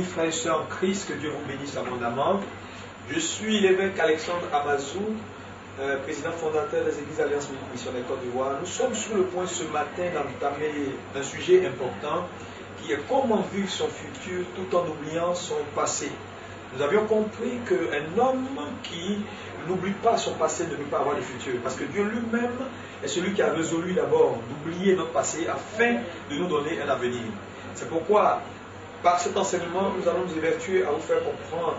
Frères et sœurs en Christ, que Dieu vous bénisse abondamment. Je suis l'évêque Alexandre Amazou, président fondateur des Églises Alliance Missionnaire Côte d'Ivoire. Nous sommes sur le point ce matin d'entamer un sujet important qui est comment vivre son futur tout en oubliant son passé. Nous avions compris qu'un homme qui n'oublie pas son passé ne peut pas avoir de futur, parce que Dieu lui-même est celui qui a résolu d'abord d'oublier notre passé afin de nous donner un avenir. C'est pourquoi par cet enseignement, nous allons nous évertuer à vous faire comprendre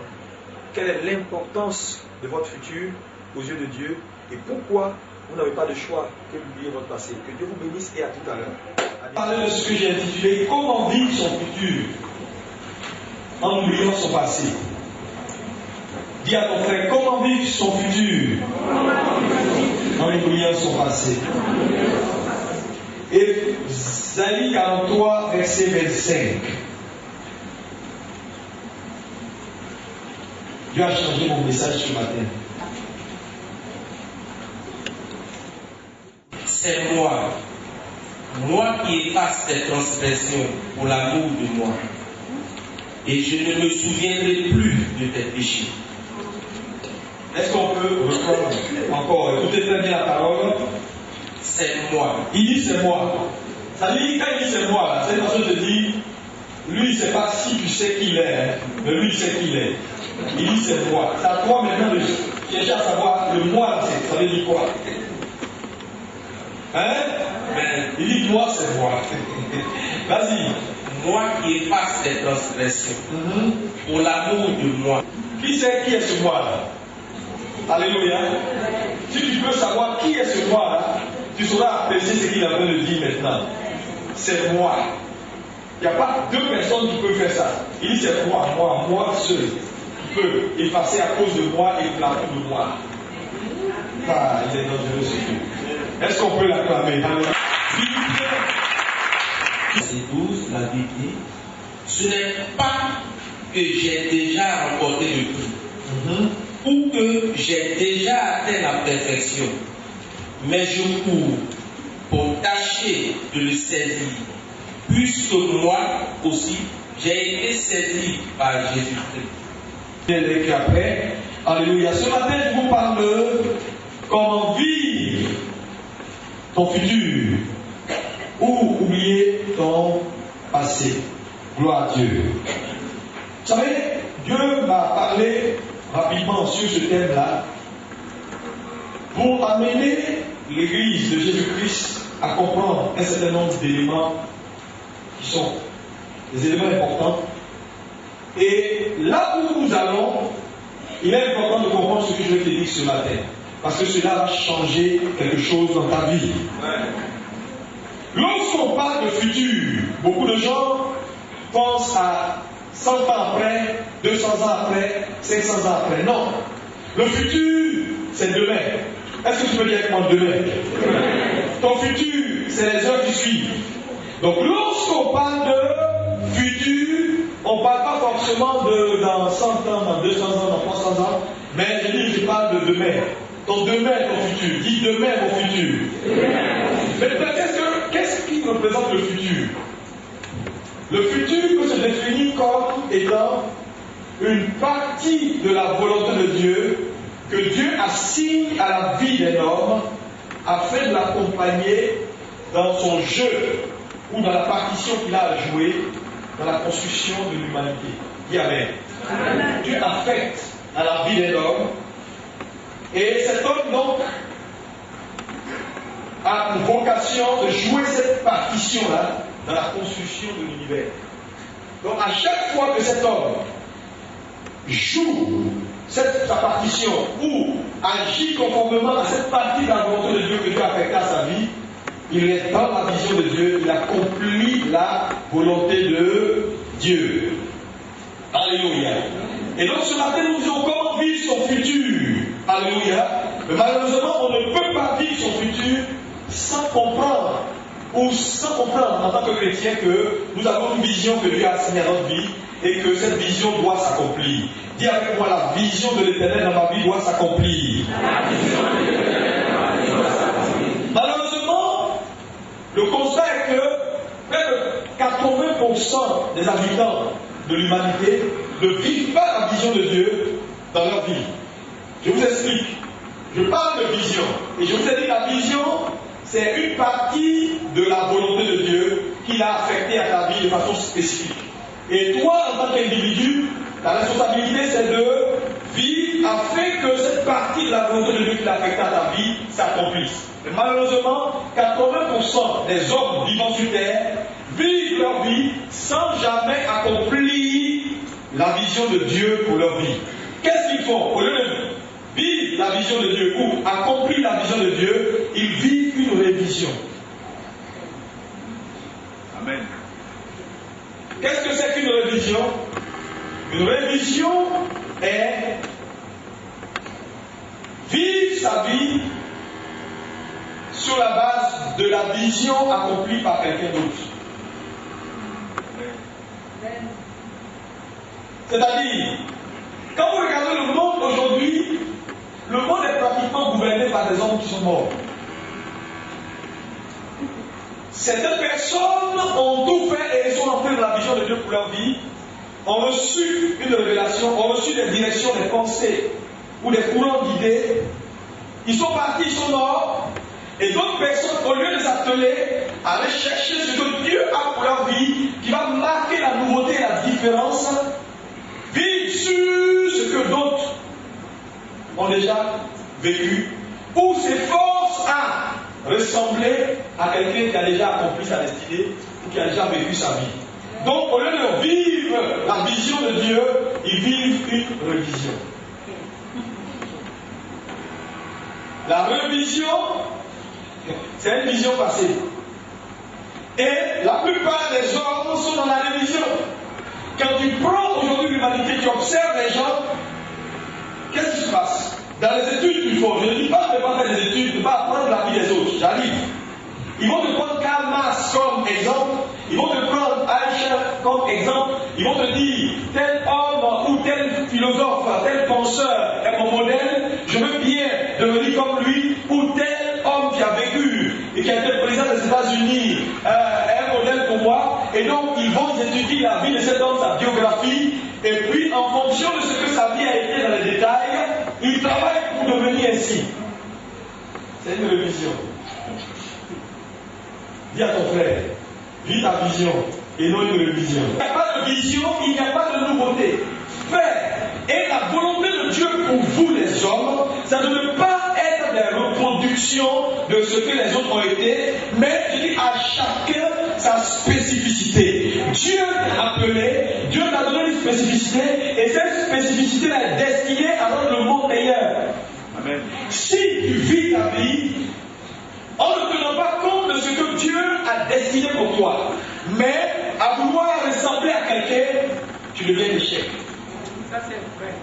quelle est l'importance de votre futur aux yeux de Dieu et pourquoi vous n'avez pas de choix que d'oublier votre passé. Que Dieu vous bénisse et à tout à l'heure. Parler de ce que j'ai intitulé comment vivre son futur en oubliant son passé. Dis à ton frère comment vivre son futur en oubliant son passé. Et Isaïe 43, verset 25. Dieu a changé mon message ce matin. C'est moi qui efface tes transgressions pour l'amour de moi. Et je ne me souviendrai plus de tes péchés. Est-ce qu'on peut reprendre encore? Écoutez très bien la parole. C'est moi. Il dit c'est moi. Ça veut dire quand il dit c'est moi, là, cette personne te dit, lui il ne sait pas si tu sais qui il est, mais lui il sait qui il est. Il dit c'est moi. C'est à toi maintenant de chercher à savoir le moi, ça veut dire quoi? Hein? Il dit moi c'est moi. Vas-y. Moi qui efface tes transgressions pour l'amour de moi. Qui sait qui est ce moi là? Alléluia. Si tu veux savoir qui est ce moi là, tu sauras apprécier ce qu'il est en train de dire maintenant. C'est moi. Il n'y a pas deux personnes qui peuvent faire ça. Il dit c'est moi seul. Peut effacer à cause de moi et pour l'amour de moi. Ah, il est dangereux ce Dieu. Est-ce qu'on peut l'acclamer? Verset 12, la Bible dit, ce n'est pas que j'ai déjà remporté le prix, ou que j'ai déjà atteint la perfection, mais je cours pour tâcher de le saisir, puisque moi aussi j'ai été saisi par Jésus-Christ. Et après, alléluia. Ce matin, je vous parle de comment vivre ton futur ou oublier ton passé. Gloire à Dieu. Vous savez, Dieu m'a parlé rapidement sur ce thème-là pour amener l'Église de Jésus-Christ à comprendre un certain nombre d'éléments qui sont des éléments importants. Et là où nous allons, il est important de comprendre ce que je vais te dire ce matin. Parce que cela va changer quelque chose dans ta vie. Lorsqu'on parle de futur, beaucoup de gens pensent à 100 ans après, 200 ans après, 500 ans après. Non. Le futur, c'est demain. Est-ce que tu peux dire avec moi demain? Ton futur, c'est les heures qui suivent. Donc lorsqu'on parle de futur, on ne parle pas forcément de dans 100 ans, dans 200 ans, dans 300 ans, mais je parle de demain. Ton demain, ton futur. Dis demain, mon futur. Maintenant, qu'est-ce qui représente le futur? Le futur peut se définir comme étant une partie de la volonté de Dieu que Dieu assigne à la vie d'un homme afin de l'accompagner dans son jeu ou dans la partition qu'il a à jouer dans la construction de l'humanité. Dis Amen. Dieu affecte à la vie d'un homme et cet homme donc a une vocation de jouer cette partition-là dans la construction de l'univers. Donc à chaque fois que cet homme joue sa partition ou agit conformément à cette partie de la volonté de Dieu que Dieu a affectée à sa vie, il est dans la vision de Dieu, il accomplit la volonté de Dieu. Alléluia. Et donc ce matin, nous disons comment vivre son futur. Alléluia. Mais malheureusement, on ne peut pas vivre son futur sans comprendre, ou sans comprendre en tant que chrétien que nous avons une vision que Dieu a assignée à notre vie et que cette vision doit s'accomplir. Dis avec moi, la vision de l'Éternel dans ma vie doit s'accomplir. Malheureusement, le constat est que près de 80% des habitants de l'humanité ne vivent pas la vision de Dieu dans leur vie. Je vous explique. Je parle de vision. Et je vous ai dit, la vision, c'est une partie de la volonté de Dieu qu'il a affectée à ta vie de façon spécifique. Et toi, en tant qu'individu, la responsabilité, c'est de vivre afin que cette partie de la volonté de Dieu qu'il a affectée à ta vie s'accomplisse. Mais malheureusement, 80% des hommes vivant sur terre vivent leur vie sans jamais accomplir la vision de Dieu pour leur vie. Qu'est-ce qu'ils font? Au lieu de vivre la vision de Dieu ou accomplir la vision de Dieu, ils vivent une révision. Amen. Qu'est-ce que c'est qu'une révision? Une révision est vivre sa vie sur la base de la vision accomplie par quelqu'un d'autre. C'est-à-dire, quand vous regardez le monde aujourd'hui, le monde est pratiquement gouverné par des hommes qui sont morts. Certaines personnes ont tout fait et sont entrées dans la vision de Dieu pour leur vie, ont reçu une révélation, ont reçu des directions, des pensées ou des courants d'idées. Ils sont partis, ils sont morts. Et d'autres personnes, au lieu de s'atteler à aller chercher ce que Dieu a pour leur vie, qui va marquer la nouveauté et la différence, vivent sur ce que d'autres ont déjà vécu, ou s'efforcent à ressembler à quelqu'un qui a déjà accompli sa destinée ou qui a déjà vécu sa vie. Donc, au lieu de vivre la vision de Dieu, ils vivent une révision. La révision, c'est une vision passée. Et la plupart des hommes sont dans la révision. Quand tu prends aujourd'hui l'humanité, tu observes les gens, qu'est-ce qui se passe? Dans les études, il faut. Je ne dis pas de ne pas faire des études, de ne pas apprendre la vie des autres. J'arrive. Ils vont te prendre Karl Marx comme exemple. Ils vont te prendre Einstein comme exemple. Ils vont te dire tel homme ou tel philosophe, tel penseur est mon modèle. Je veux bien devenir comme lui. Ou tel homme qui a vécu et qui a été président des États-Unis est un modèle pour moi. Et donc ils vont étudier la vie de cet homme, sa biographie. Et puis en fonction de ce que sa vie a été dans les détails, ils travaillent pour devenir ainsi. C'est une révision. Dis à ton frère, vis ta vision et non une révision. Il n'y a pas de vision, il n'y a pas de nouveauté. Frère, et la volonté de Dieu pour vous les hommes, ça ne veut pas être des reproductions de ce que les autres ont été, mais je dis à chacun sa spécificité. Dieu t'a appelé, Dieu t'a donné une spécificité, et cette spécificité est destinée à rendre le monde meilleur. Amen. Si tu vis ta vie, en ne tenant pas compte de ce que Dieu a destiné pour toi, mais à vouloir ressembler à quelqu'un, tu deviens l'échec. Ça c'est vrai.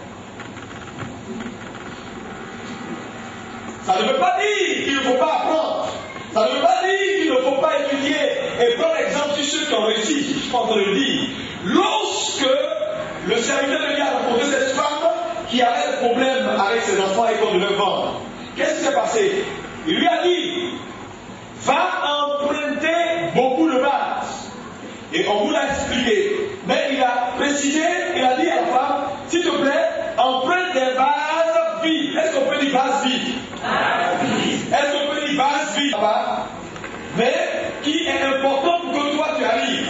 Ça ne veut pas dire qu'il ne faut pas apprendre. Ça ne veut pas dire qu'il ne faut pas étudier et prendre exemple sur ceux qui ont réussi. Je suis pas en train de le dire. Lorsque le serviteur de Dieu a rencontré cette femme qui avait des problèmes avec ses enfants et qu'on devait vendre, qu'est-ce qui s'est passé? Il lui a dit, va emprunter beaucoup de vases. Et on vous l'a expliqué. Mais il a précisé, il a dit à la femme, s'il te plaît, emprunte des vases vides. Est-ce qu'on peut dire vases vides? Est-ce qu'on peut dire vases vides? Mais qui est important pour que toi tu arrives.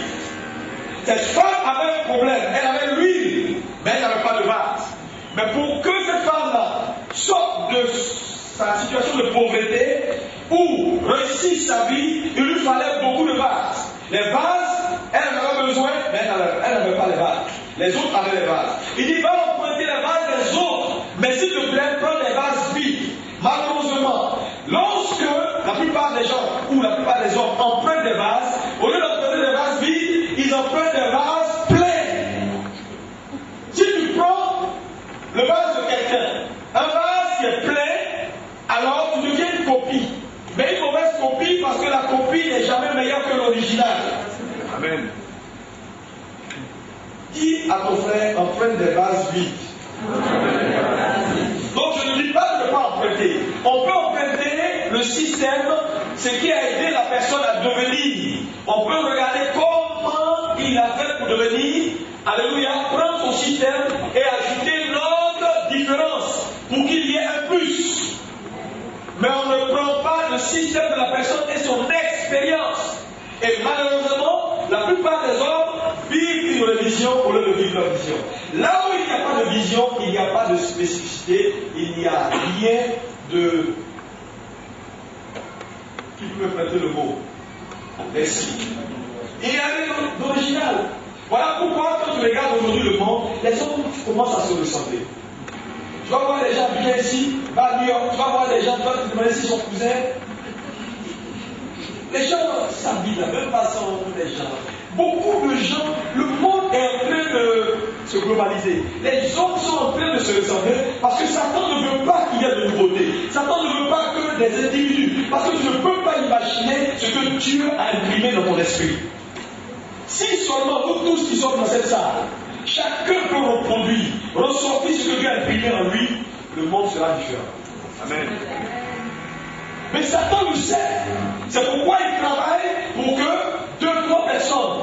Cette femme avait un problème. Elle avait l'huile, mais elle n'avait pas de vase. Mais pour que cette femme-là sorte de sa situation de pauvreté ou réussisse sa vie, il lui fallait beaucoup de vases. Les vases, elle en avait besoin, mais elle n'avait pas les vases. Les autres avaient les vases. Il dit, va emprunter Mais s'il te plaît, prends des vases vides. Malheureusement, lorsque la plupart des gens ou la plupart des hommes empruntent des vases, au lieu d'emprunter des vases vides, ils empruntent des vases pleins. Si tu prends le vase de quelqu'un, un vase qui est plein, alors tu deviens une copie. Mais une mauvaise copie parce que la copie n'est jamais meilleure que l'original. Amen. Dis à ton frère, emprunte des vases vides. Donc je ne dis pas de ne pas emprunter. On peut emprunter le système, ce qui a aidé la personne à devenir. On peut regarder comment il a fait pour devenir. Alléluia, prendre son système et ajouter notre différence pour qu'il y ait un plus. Mais on ne prend pas le système de la personne et son expérience. Et malheureusement, la plupart des hommes vivent une vision au lieu de vivre leur vision. Là où il n'y a pas de vision, il n'y a pas de spécificité, il n'y a rien de... Qui peut me prêter le mot? Merci. Il y a rien d'original. Voilà pourquoi quand tu regardes aujourd'hui le monde, les hommes commencent à se ressembler. Tu vas voir des gens bien ici, va à New York, tu vas voir des gens, tu vas te demander si son cousin. Les gens s'habillent de la même façon, les gens. Beaucoup de gens, le monde est en train de se globaliser. Les hommes sont en train de se ressembler parce que Satan ne veut pas qu'il y ait de nouveauté. Satan ne veut pas que des individus. Parce que tu ne peux pas imaginer ce que Dieu a imprimé dans ton esprit. Si seulement nous tous qui sommes dans cette salle, chacun peut reproduire, ressortir ce que Dieu a imprimé en lui, le monde sera différent. Amen. Mais Satan le sait. C'est pourquoi il travaille pour que 2-3 personnes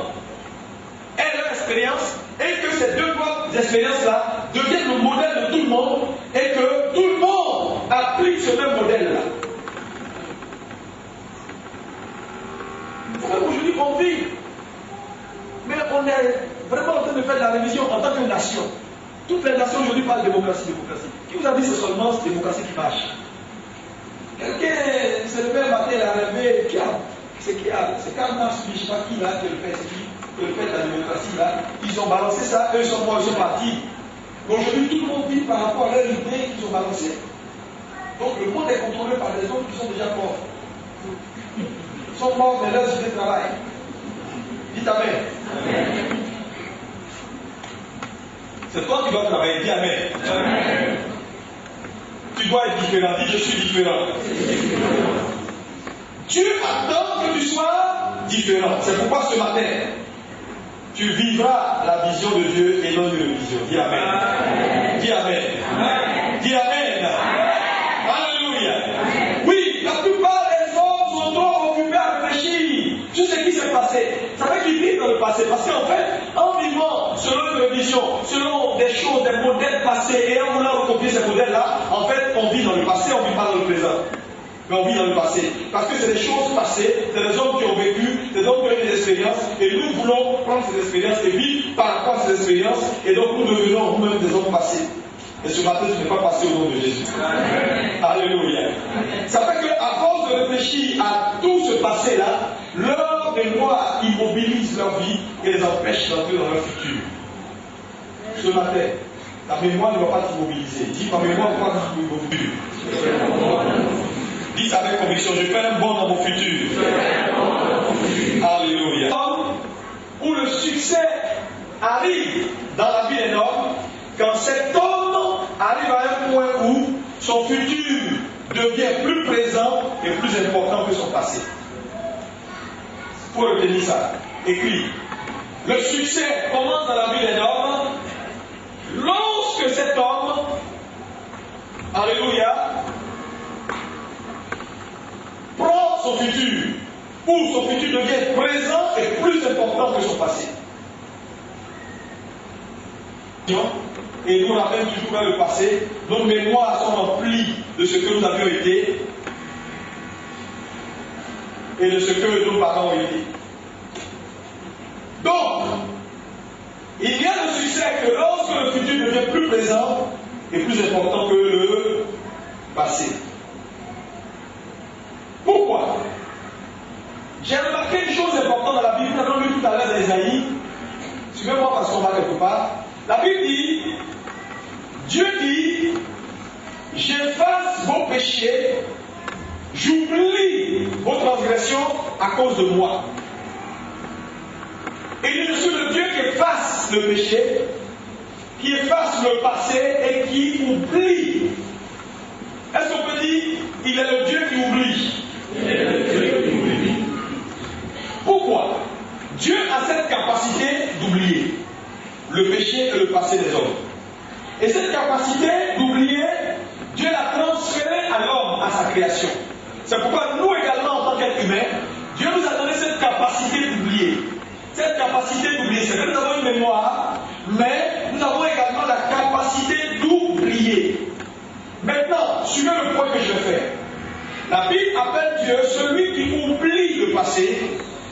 aient leur expérience et que ces 2-3 expériences-là deviennent le modèle de tout le monde et que tout le monde applique ce même modèle-là. Aujourd'hui, on vit. Mais on est vraiment en train de faire de la révision en tant que nation. Toutes les nations aujourd'hui parlent de démocratie, démocratie. Qui vous a dit c'est seulement cette démocratie qui marche? Quelqu'un s'est levé un matin, il a rêvé, c'est Karl Marx, je ne sais pas qui là, qui le fait, qui le fait la démocratie là. Ils ont balancé ça, eux ils sont morts, ils sont partis. Aujourd'hui, tout le monde vit par rapport à leur idée qu'ils ont balancée. Donc le monde est contrôlé par des hommes qui sont déjà morts. Ils sont morts, mais leurs idées travaillent. Dites Amen. Amen. C'est toi qui dois travailler, dis Amen. Amen. Tu dois être différent, dis je suis différent. Dieu attend que tu sois différent. C'est pourquoi ce matin, tu vivras la vision de Dieu et non une vision. Dis Amen. Amen. Dis Amen. Amen. Dis Amen. Amen. Alléluia. Amen. Oui, la plupart des hommes sont trop occupés à réfléchir sur ce qui s'est passé. Ça veut qu'ils vivent dans le passé. Parce qu'en fait, en vivant selon une vision, selon des choses, des modèles passés, et en voulant recopier ces modèles-là, en fait, on vit dans le passé, on ne vit pas dans le présent. Mais on vit dans le passé. Parce que c'est des choses passées, c'est des hommes qui ont vécu, des hommes qui ont eu des expériences, et nous voulons prendre ces expériences et vivre par rapport à ces expériences, et donc nous devenons nous-mêmes des hommes passés. Et ce matin, tu n'es pas passé au nom de Jésus. Amen. Alléluia. Amen. Ça fait qu'à force de réfléchir à tout ce passé-là, leur mémoire immobilise leur vie et les empêche d'entrer dans leur futur. Ce matin, ta mémoire ne va pas t'immobiliser. Dis, ma mémoire ne va pas t'immobiliser. Dis avec conviction, je fais un bond dans mon futur. Alléluia. Où le succès arrive dans la vie d'un homme, quand cet homme arrive à un point où son futur devient plus présent et plus important que son passé. Il faut retenir ça. Écrit. Le succès commence dans la vie d'un homme lorsque cet homme, alléluia, prend son futur, où son futur devient présent et plus important que son passé. Et nous ramène toujours vers le passé, nos mémoires sont remplies de ce que nous avions été et de ce que nos parents ont été. Donc, il y a le succès que lorsque le futur devient plus présent et plus important que le passé. Pourquoi? J'ai remarqué une chose importante dans la Bible, nous avons lu tout à l'heure dans Isaïe, suivez-moi parce qu'on va quelque part. La Bible dit, Dieu dit mon péché, j'oublie vos transgressions à cause de moi. Et je suis le Dieu qui efface le péché, qui efface le passé et qui oublie. Est-ce qu'on peut dire il est le Dieu qui oublie? Il est le Dieu qui oublie. Pourquoi? Dieu a cette capacité d'oublier le péché et le passé des hommes. Et cette capacité d'oublier, Dieu l'a transférée à l'homme, à sa création. C'est pourquoi nous également, en tant qu'êtres humains, Dieu nous a donné cette capacité d'oublier. Cette capacité d'oublier, c'est que nous avons une mémoire, mais nous avons également la capacité d'oublier. Maintenant, suivez le point que je vais faire. La Bible appelle Dieu celui qui oublie le passé,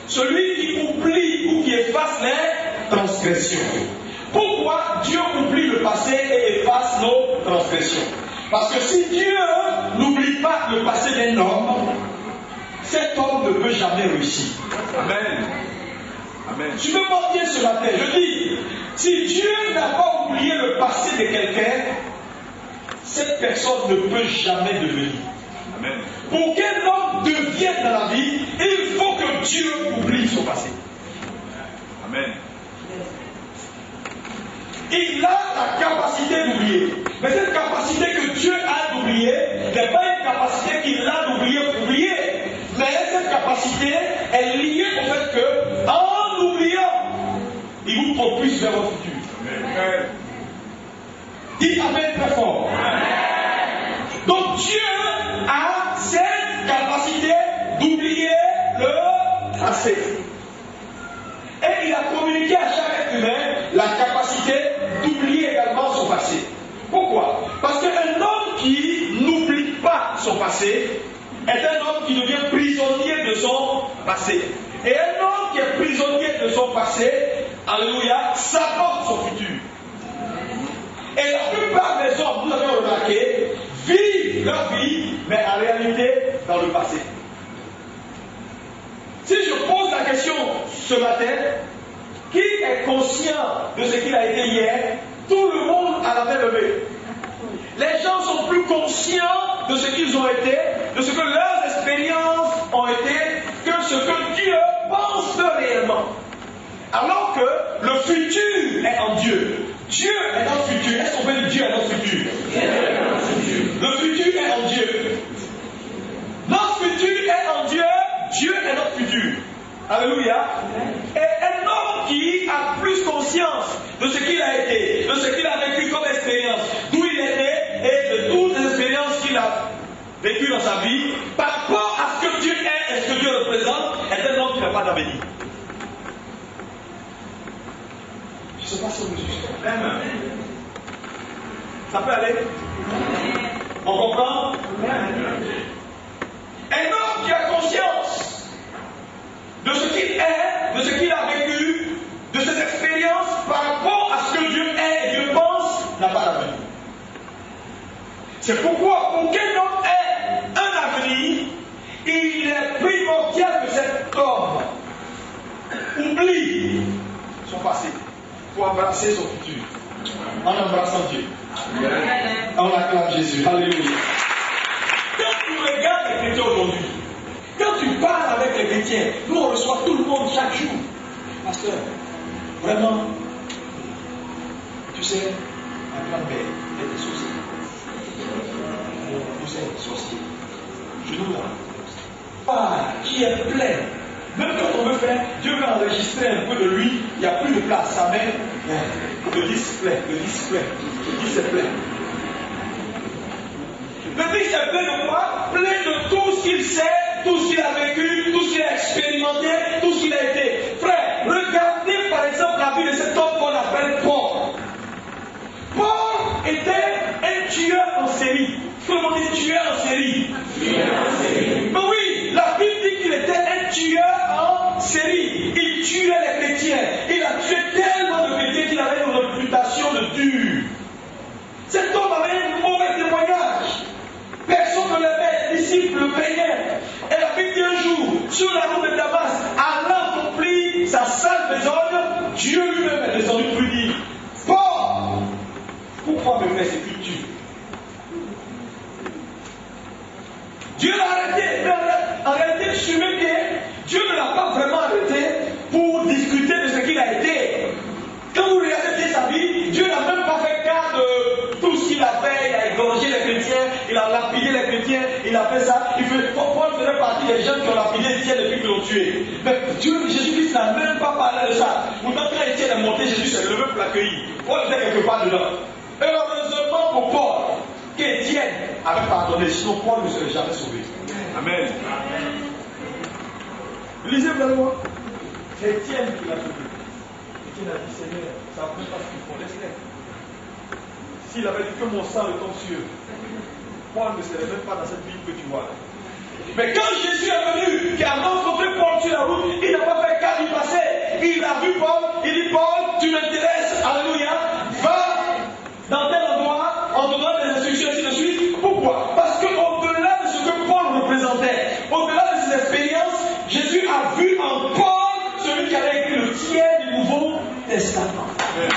celui qui oublie ou qui efface les transgressions. Pourquoi Dieu oublie le passé et efface nos transgressions? Parce que si Dieu n'oublie pas le passé d'un homme, cet homme ne peut jamais réussir. Amen. Amen. Tu veux porter ce matin, je dis, si Dieu n'a pas oublié le passé de quelqu'un, cette personne ne peut jamais devenir. Amen. Pour qu'un homme devienne dans la vie, il faut que Dieu oublie son passé. Amen. Il a la capacité d'oublier. Mais cette capacité que Dieu a d'oublier n'est pas une capacité qu'il a d'oublier pour oublier. Mais cette capacité est liée au fait que, en oubliant, il vous propulse vers votre futur. Amen. Dites Amen très fort. Donc Dieu a cette capacité d'oublier le passé. Et il a communiqué à chaque être humain la capacité d'oublier également son passé. Pourquoi? Parce qu'un homme qui n'oublie pas son passé est un homme qui devient prisonnier de son passé. Et un homme qui est prisonnier de son passé, alléluia, s'apporte son futur. Et la plupart des hommes, vous avez remarqué, vivent leur vie, mais en réalité dans le passé. Si je pose la question ce matin, qui est conscient de ce qu'il a été hier? Tout le monde a la main levée. Les gens sont plus conscients de ce qu'ils ont été, de ce que leurs expériences ont été, que ce que Dieu pense réellement. Alors que le futur est en Dieu. Dieu est notre futur. Est-ce qu'on peut dire Dieu est notre futur? Le futur est en Dieu. Notre futur est en Dieu. Dieu est notre futur. Alléluia. Et un homme qui a plus conscience de ce qu'il a été, de ce qu'il a vécu comme expérience, d'où il est né et de toutes les expériences qu'il a vécues dans sa vie, par rapport à ce que Dieu est et ce que Dieu représente, est un homme qui n'a pas d'avenir. Je ne sais pas si on me suit. Ça peut aller? On comprend? Un homme qui a conscience de ce qu'il est, de ce qu'il a vécu, de ses expériences par rapport à ce que Dieu est et Dieu pense, n'a pas d'avenir. C'est pourquoi, pour qu'un homme ait un avenir, il est primordial que cet homme oublie son passé pour embrasser son futur. En embrassant Dieu. On acclame Jésus. Alléluia. Quand tu regardes les chrétiens aujourd'hui, quand tu parles avec les chrétiens, nous on reçoit tout le monde chaque jour. Pasteur, vraiment, tu sais, ma grand-mère était sorcière. Vous êtes sorcier. Genou là. Ah, qui est plein. Même quand on veut faire, Dieu veut enregistrer un peu de lui, il n'y a plus de place. Amen. Le disque plein, le disque plein, le disque est plein. Le disque est plein de quoi? Plein de tout ce qu'il sait, tout ce qu'il a vécu, tout ce qu'il a expérimenté, tout ce qu'il a été. Frère, regardez par exemple la vie de cet homme qu'on appelle Paul. Paul était un tueur en série. Comment on dit tueur en série? Mais oui, la Bible dit qu'il était un tueur en série. Il tuait les chrétiens. Il a tué tellement de chrétiens qu'il avait une réputation de dur. Cet homme avait un mauvais témoignage. Personne ne l'aimait, les disciples le plaignaient. Et la Bible dit un jour, sur la route de Damas, allant accomplir sa sale besogne, Dieu lui-même est descendu pour lui dire, Paul, pourquoi me persécutes-tu? Dieu l'a arrêté. Mais en réalité, sur mes pieds, Dieu ne l'a pas vraiment arrêté pour discuter de ce qu'il a été. Quand vous regardez bien sa vie, Dieu n'a même pas fait cas de tout ce qu'il a fait. Il a égorgé les chrétiens, il a lapidé les chrétiens, il a fait ça. Paul faisait partie des gens qui ont lapidé Étienne depuis qu'ils l'ont tué. Mais Jésus-Christ n'a même pas parlé de ça. Pourtant, quand Étienne est monté, Jésus s'est levé pour l'accueillir. Paul était quelque part dedans. Et heureusement pour Paul, qu'Étienne avait pardonné, sinon Paul ne serait jamais sauvé. Amen. Lisez, vous allez voir. C'est Étienne qui l'a sauvé. Étienne a dit, Seigneur, ça ne peut pas ce qu'il faut, laisse-les. S'il avait dit que mon sang le tombe sur eux, Paul ne serait même pas dans cette ville que tu vois. Mais quand Jésus est venu, qui a rencontré Paul sur la route, il n'a pas fait cas du passé. Il a vu Paul, il dit, Paul, tu m'intéresses, alléluia, va dans tel endroit, on te donne des instructions, ainsi de suite. Pourquoi? Parce qu'au-delà de ce que Paul représentait, au-delà de ses expériences, Jésus a vu en Paul celui qui avait écrit le tiers du Nouveau Testament. Amen.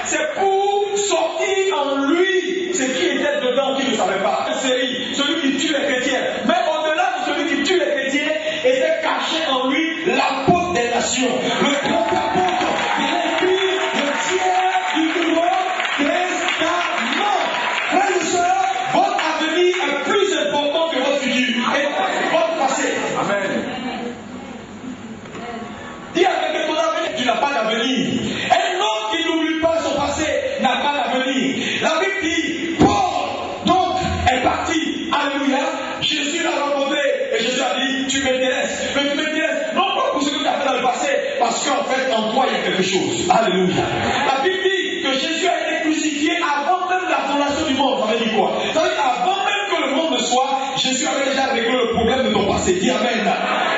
C'est pour sortir en lui ce qui était dedans qu'il ne savait pas. Celui qui tue les chrétiens. Mais au-delà de celui qui tue les chrétiens, était caché en lui l'apôtre des nations. Le grand apôtre qui a écrit le tiers du Nouveau Testament. Frères et sœurs, votre avenir est plus important que votre futur et votre passé. Amen. Dis avec ton avenir, tu n'as pas d'avenir. Un homme qui n'oublie pas son passé n'a pas d'avenir. La Bible dit, Paul donc est parti. Alléluia. Jésus l'a rencontré et Jésus a dit, tu m'intéresses. Mais tu m'intéresses non pas pour ce que tu as fait dans le passé, parce qu'en fait en toi il y a quelque chose. Alléluia. La Bible dit que Jésus a été crucifié avant même la fondation du monde. Ça veut dire quoi? Ça veut dire avant même que le monde ne soit, Jésus avait déjà réglé le problème de ton passé. Dis Amen.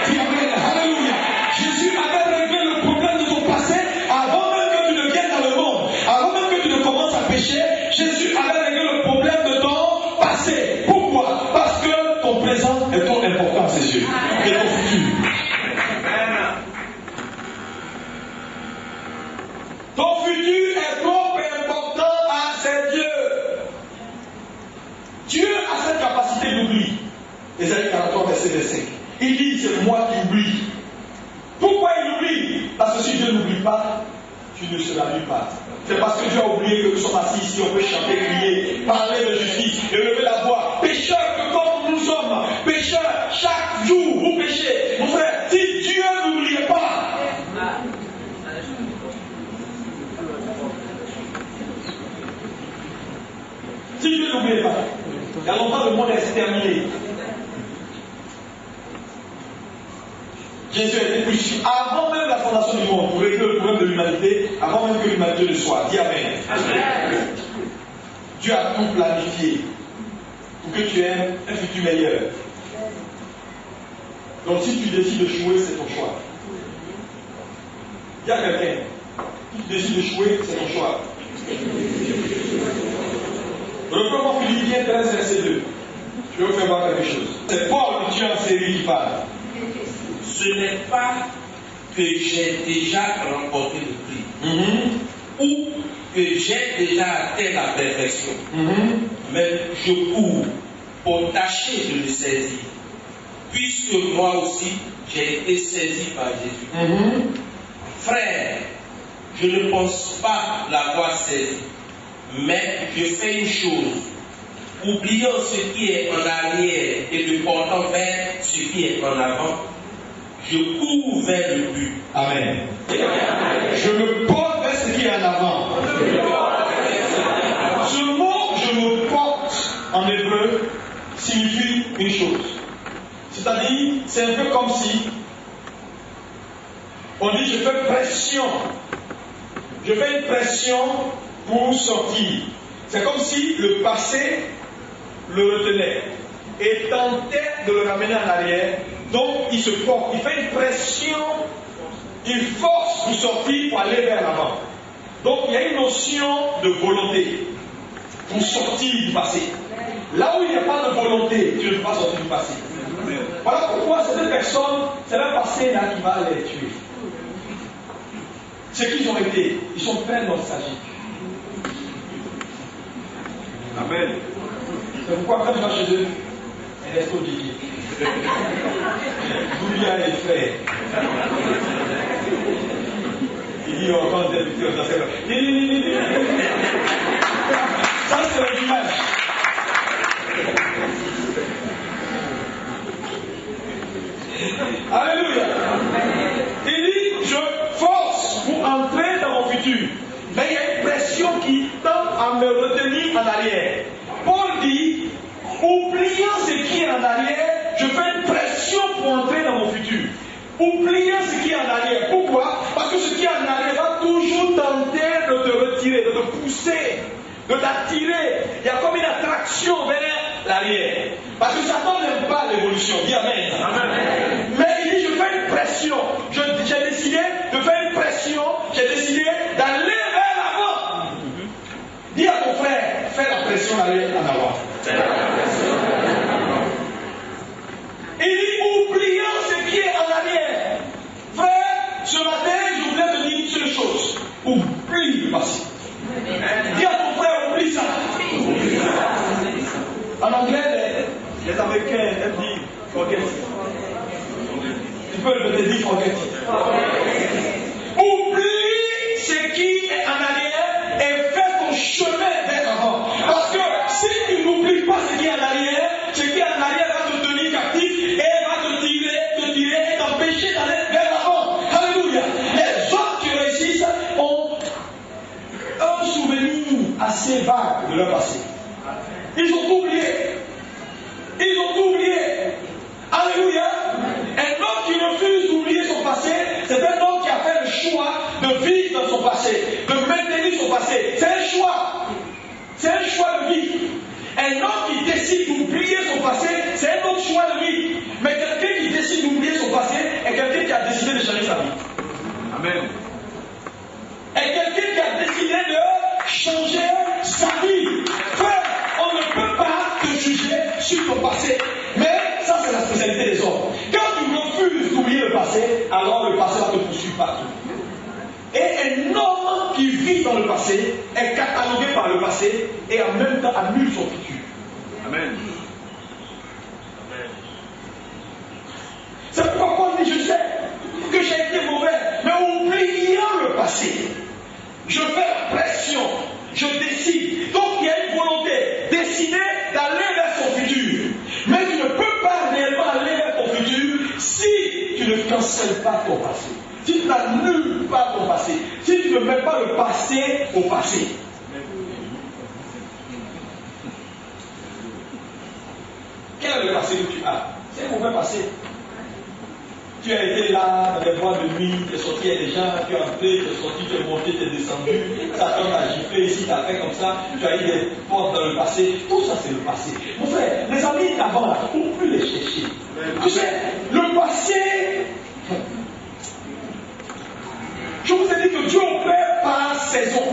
Dis Amen. Alléluia. Jésus avait réglé le problème de ton passé avant même que tu ne viennes dans le monde. Avant même que tu ne commences à pécher, Jésus avait réglé le problème de ton passé. Pourquoi? Parce que ton présent est trop important à ses yeux. Et ton futur. Ton futur est trop important à ses yeux. Dieu a cette capacité d'oubli. Ésaïe 43, verset 5. Il dit, c'est moi qui oublie. Pourquoi il oublie? Parce que si Dieu n'oublie pas, tu ne seras nulle part. C'est parce que Dieu a oublié que nous sommes assis ici, on peut chanter, crier, parler de justice, élever la voix. Pécheurs que comme nous sommes, pécheurs, chaque jour vous péchez. Mon frère, si Dieu n'oubliait pas, si Dieu n'oubliait pas, il y a longtemps le monde est exterminé. Jésus a été crucifié avant même la fondation du monde pour régler le problème de l'humanité, avant même que l'humanité ne soit. Dis Amen. Amen. Dieu a tout planifié pour que tu aies un futur meilleur. Donc si tu décides de jouer, c'est ton choix. Il y a quelqu'un qui décide de jouer, c'est ton choix. Reprends Philippiens 13, verset 2. Je vais vous faire voir quelque chose. C'est Paul, le tueur en série, qui parle. Ce n'est pas que j'ai déjà remporté le prix ou que j'ai déjà atteint la perfection, mais je cours pour tâcher de le saisir, puisque moi aussi j'ai été saisi par Jésus. Frère, je ne pense pas l'avoir saisi, mais je fais une chose, oubliant ce qui est en arrière et me portant vers ce qui est en avant. Je cours vers le but. Amen. Je me porte vers ce qui est en avant. Ce mot, je me porte, en hébreu, signifie une chose. C'est-à-dire, c'est un peu comme si on dit je fais pression. Je fais une pression pour sortir. C'est comme si le passé le retenait et tentait de le ramener en arrière. Donc il se porte, il fait une pression, il force pour sortir, pour aller vers l'avant. Donc il y a une notion de volonté pour sortir du passé. Là où il n'y a pas de volonté, tu ne peux pas sortir du passé. Voilà pourquoi certaines personnes, c'est le passé là qui va les tuer. Ce qu'ils ont été, ils sont pleins de nostalgie. Amen. C'est pourquoi quand tu vas chez eux, il reste au Didi. Doulia et frère. Il dit, on entend des petits, on ça c'est l'image. Alléluia. Il dit, je force pour entrer dans mon futur. Mais il y a une pression qui tend à me retenir en arrière. Paul dit, oubliant ce qui est en arrière, je fais une pression pour entrer dans mon futur. Oubliant ce qui est en arrière. Pourquoi? Parce que ce qui est en arrière va toujours tenter de te retirer, de te pousser, de t'attirer. Il y a comme une attraction vers l'arrière. Parce que Satan n'aime pas l'évolution. Dis Amen. Amen. Mais il dit, je fais une pression. J'ai décidé de faire une pression. J'ai décidé d'aller vers l'avant. Dis à ton frère, fais la pression d'aller en avant. Il dit, oubliant ce qui est en arrière. Frère, ce matin, je voulais te dire une seule chose. Oublie le passé. Dis à ton frère, oublie ça. En anglais, les Américains aiment dire forget. Tu peux le dire forget. Oublie ce qui est en arrière et fais ton chemin vers l'avant. Parce que si tu n'oublies pas ce qui est en arrière, ce qui est en arrière va te tenir captif et va te tirer et t'empêcher d'aller vers l'avant. Alléluia. Les autres qui réussissent ont un souvenir assez vague de leur passé. Ils ont oublié. Ils ont oublié. Alléluia. Un homme qui refuse d'oublier son passé, c'est un homme qui a fait le choix de vivre dans son passé, de maintenir son passé. C'est un choix. C'est un choix de vie. Un homme qui décide d'oublier son passé, c'est un autre choix de vie. Mais quelqu'un qui décide d'oublier son passé est quelqu'un qui a décidé de changer sa vie. Amen. Et quelqu'un qui a décidé de changer sa vie. Frère, on ne peut pas te juger sur ton passé. Mais ça, c'est la spécialité des hommes. Quand tu refuses d'oublier le passé, alors le passé va te poursuivre partout. Et un homme qui vit dans le passé est catalogué par le passé et en même temps annule son futur. Amen. C'est pourquoi Paul dit, je sais que j'ai été mauvais, mais oubliant le passé, je fais la pression, je décide. Donc il y a une volonté, décider d'aller vers son futur. Mais tu ne peux pas réellement aller vers ton futur si tu ne cancelles pas ton passé. Si tu n'annules pas ton passé. Si tu ne mets pas le passé au passé. Quel est le passé que tu as? C'est un mauvais passé. Tu as été là dans les boîtes de nuit, tu es sorti avec des gens, tu es entré, tu es sorti, tu es monté, tu es descendu, Satan t'a giflé ici, tu as fait comme ça, tu as eu des portes dans le passé. Tout ça, c'est le passé. Mon frère, les amis d'avant, là, on ne peut plus les chercher. Tu sais, le passé. Je vous ai dit que Dieu opère par saison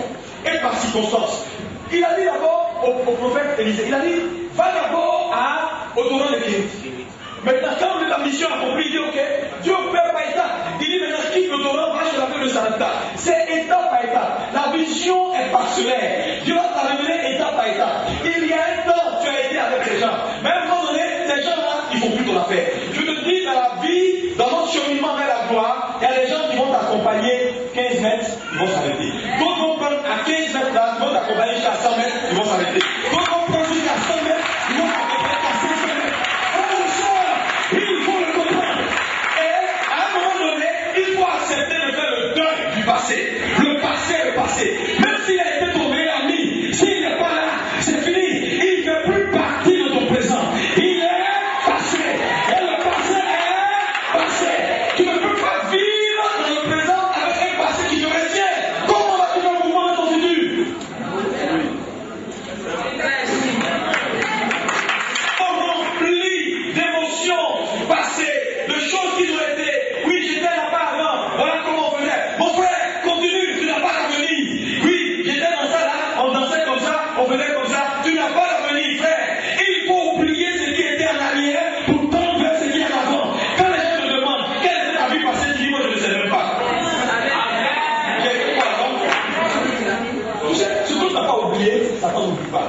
et par circonstance. Il a dit d'abord au prophète Élisée, il a dit, va d'abord au torrent de Kérit. Maintenant, quand la mission accomplie, il dit, ok, Dieu opère par étape. Il dit, maintenant, quitte le torrent, va chez la paix de Sarepta. C'est étape par étape. La vision est parcellaire. Dieu va t'a révélé étape par étape. Il y a un temps, tu as été avec ces gens. Mais à un moment donné, ces gens-là, ils font plus ton affaire. Je te dis, dans la vie, dans notre cheminement vers la gloire, il y a des gens qui vont t'accompagner 15 mètres, ils vont s'arrêter. D'autres vont prendre à 15 mètres là, ils vont t'accompagner jusqu'à 100 mètres, ils vont s'arrêter. D'autres vont prendre jusqu'à 100 mètres, ils vont t'accompagner jusqu'à 500 mètres. Il faut le comprendre. Et à un moment donné, il faut accepter de faire le deuil du passé. Le passé est le passé. Même s'il a été ton meilleur ami, s'il n'est pas là, c'est fini. Il ne fait plus partie de ton présent. Il est passé. Et le passé est passé. Tu ne peux pas vivre dans le présent avec un passé qui te retient. Comment vas-tu faire le mouvement de ton futur? Passé, de choses qui ont été. Oui, j'étais là-bas avant. Voilà comment on faisait. Mon frère, continue, tu n'as pas d'avenir. Oui, j'étais dans ça là, on dansait comme ça, on faisait comme ça. Tu n'as pas d'avenir, frère. Il faut oublier ce qui était en arrière pour tendre vers ce qui est en avant. Quand les gens te demandent quelle était ta vie passée, tu dis moi je ne sais même pas. J'ai fait quoi avant? Tu sais, ce que tu n'as pas oublié, ça ne t'oublie pas.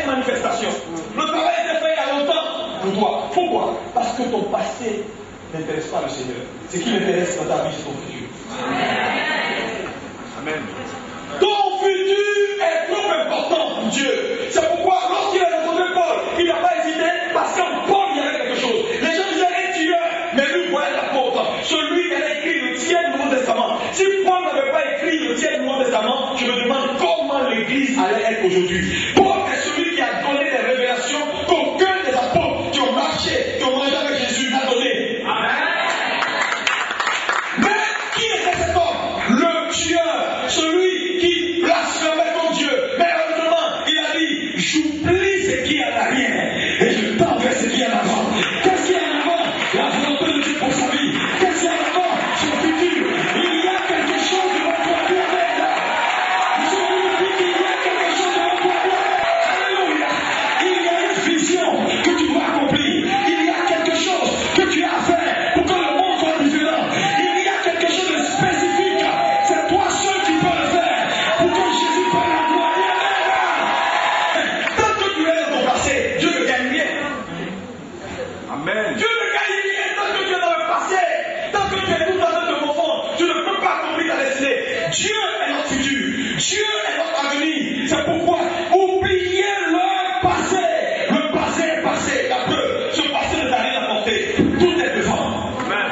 cette manifestation. Le travail était fait il y a longtemps pour toi. Pourquoi? Parce que ton passé n'intéresse pas le Seigneur. Ce qui l'intéresse dans ta vie, c'est ton futur. Amen. Ton futur est trop important pour Dieu. C'est pourquoi, lorsqu'il a rencontré Paul, il n'a pas hésité, parce qu'en Paul, il y avait quelque chose. Les gens disaient un tueur, mais lui voyait l'apôtre. Celui qui avait écrit le tiers du Nouveau Testament. Si Paul n'avait pas écrit le tiers du Nouveau Testament, je me demande comment l'Église allait être aujourd'hui. Paul est celui qui a donné des révélations qu'aucun des apôtres qui ont marché, qui ont mangé avec Jésus n'a donné. Amen. Mais qui était cet homme? Le tueur, celui qui blasphémait contre Dieu. Mais heureusement, il a dit, j'oublie ce qui est en arrière et je tends vers ce qui est en avant. Qu'est-ce qui est en avant? La volonté de Dieu pour sa vie. Qu'est-ce qui est en avant? Son futur. Il y a quelque chose de votre vie avec là. Je vous dis qu'il y a quelque chose de votre vie. Alléluia. Il y a une vision que tu dois accomplir. Il y a quelque chose que tu as à faire pour que le monde soit différent. Il y a quelque chose de spécifique. C'est toi seul qui peux le faire pour que Jésus prenne la gloire. Tant que tu es dans ton passé, Dieu ne gagne rien. Amen. Dieu ne gagne rien tant que tu es dans le passé. Tant que tu es tout en train de confondre, tu ne peux pas accomplir ta destinée. Dieu est notre futur. Dieu est notre avenir. C'est pourquoi oubliez le passé. Le passé est passé. La preuve, ce passé ne t'a rien apporté. Tout est devant. Amen.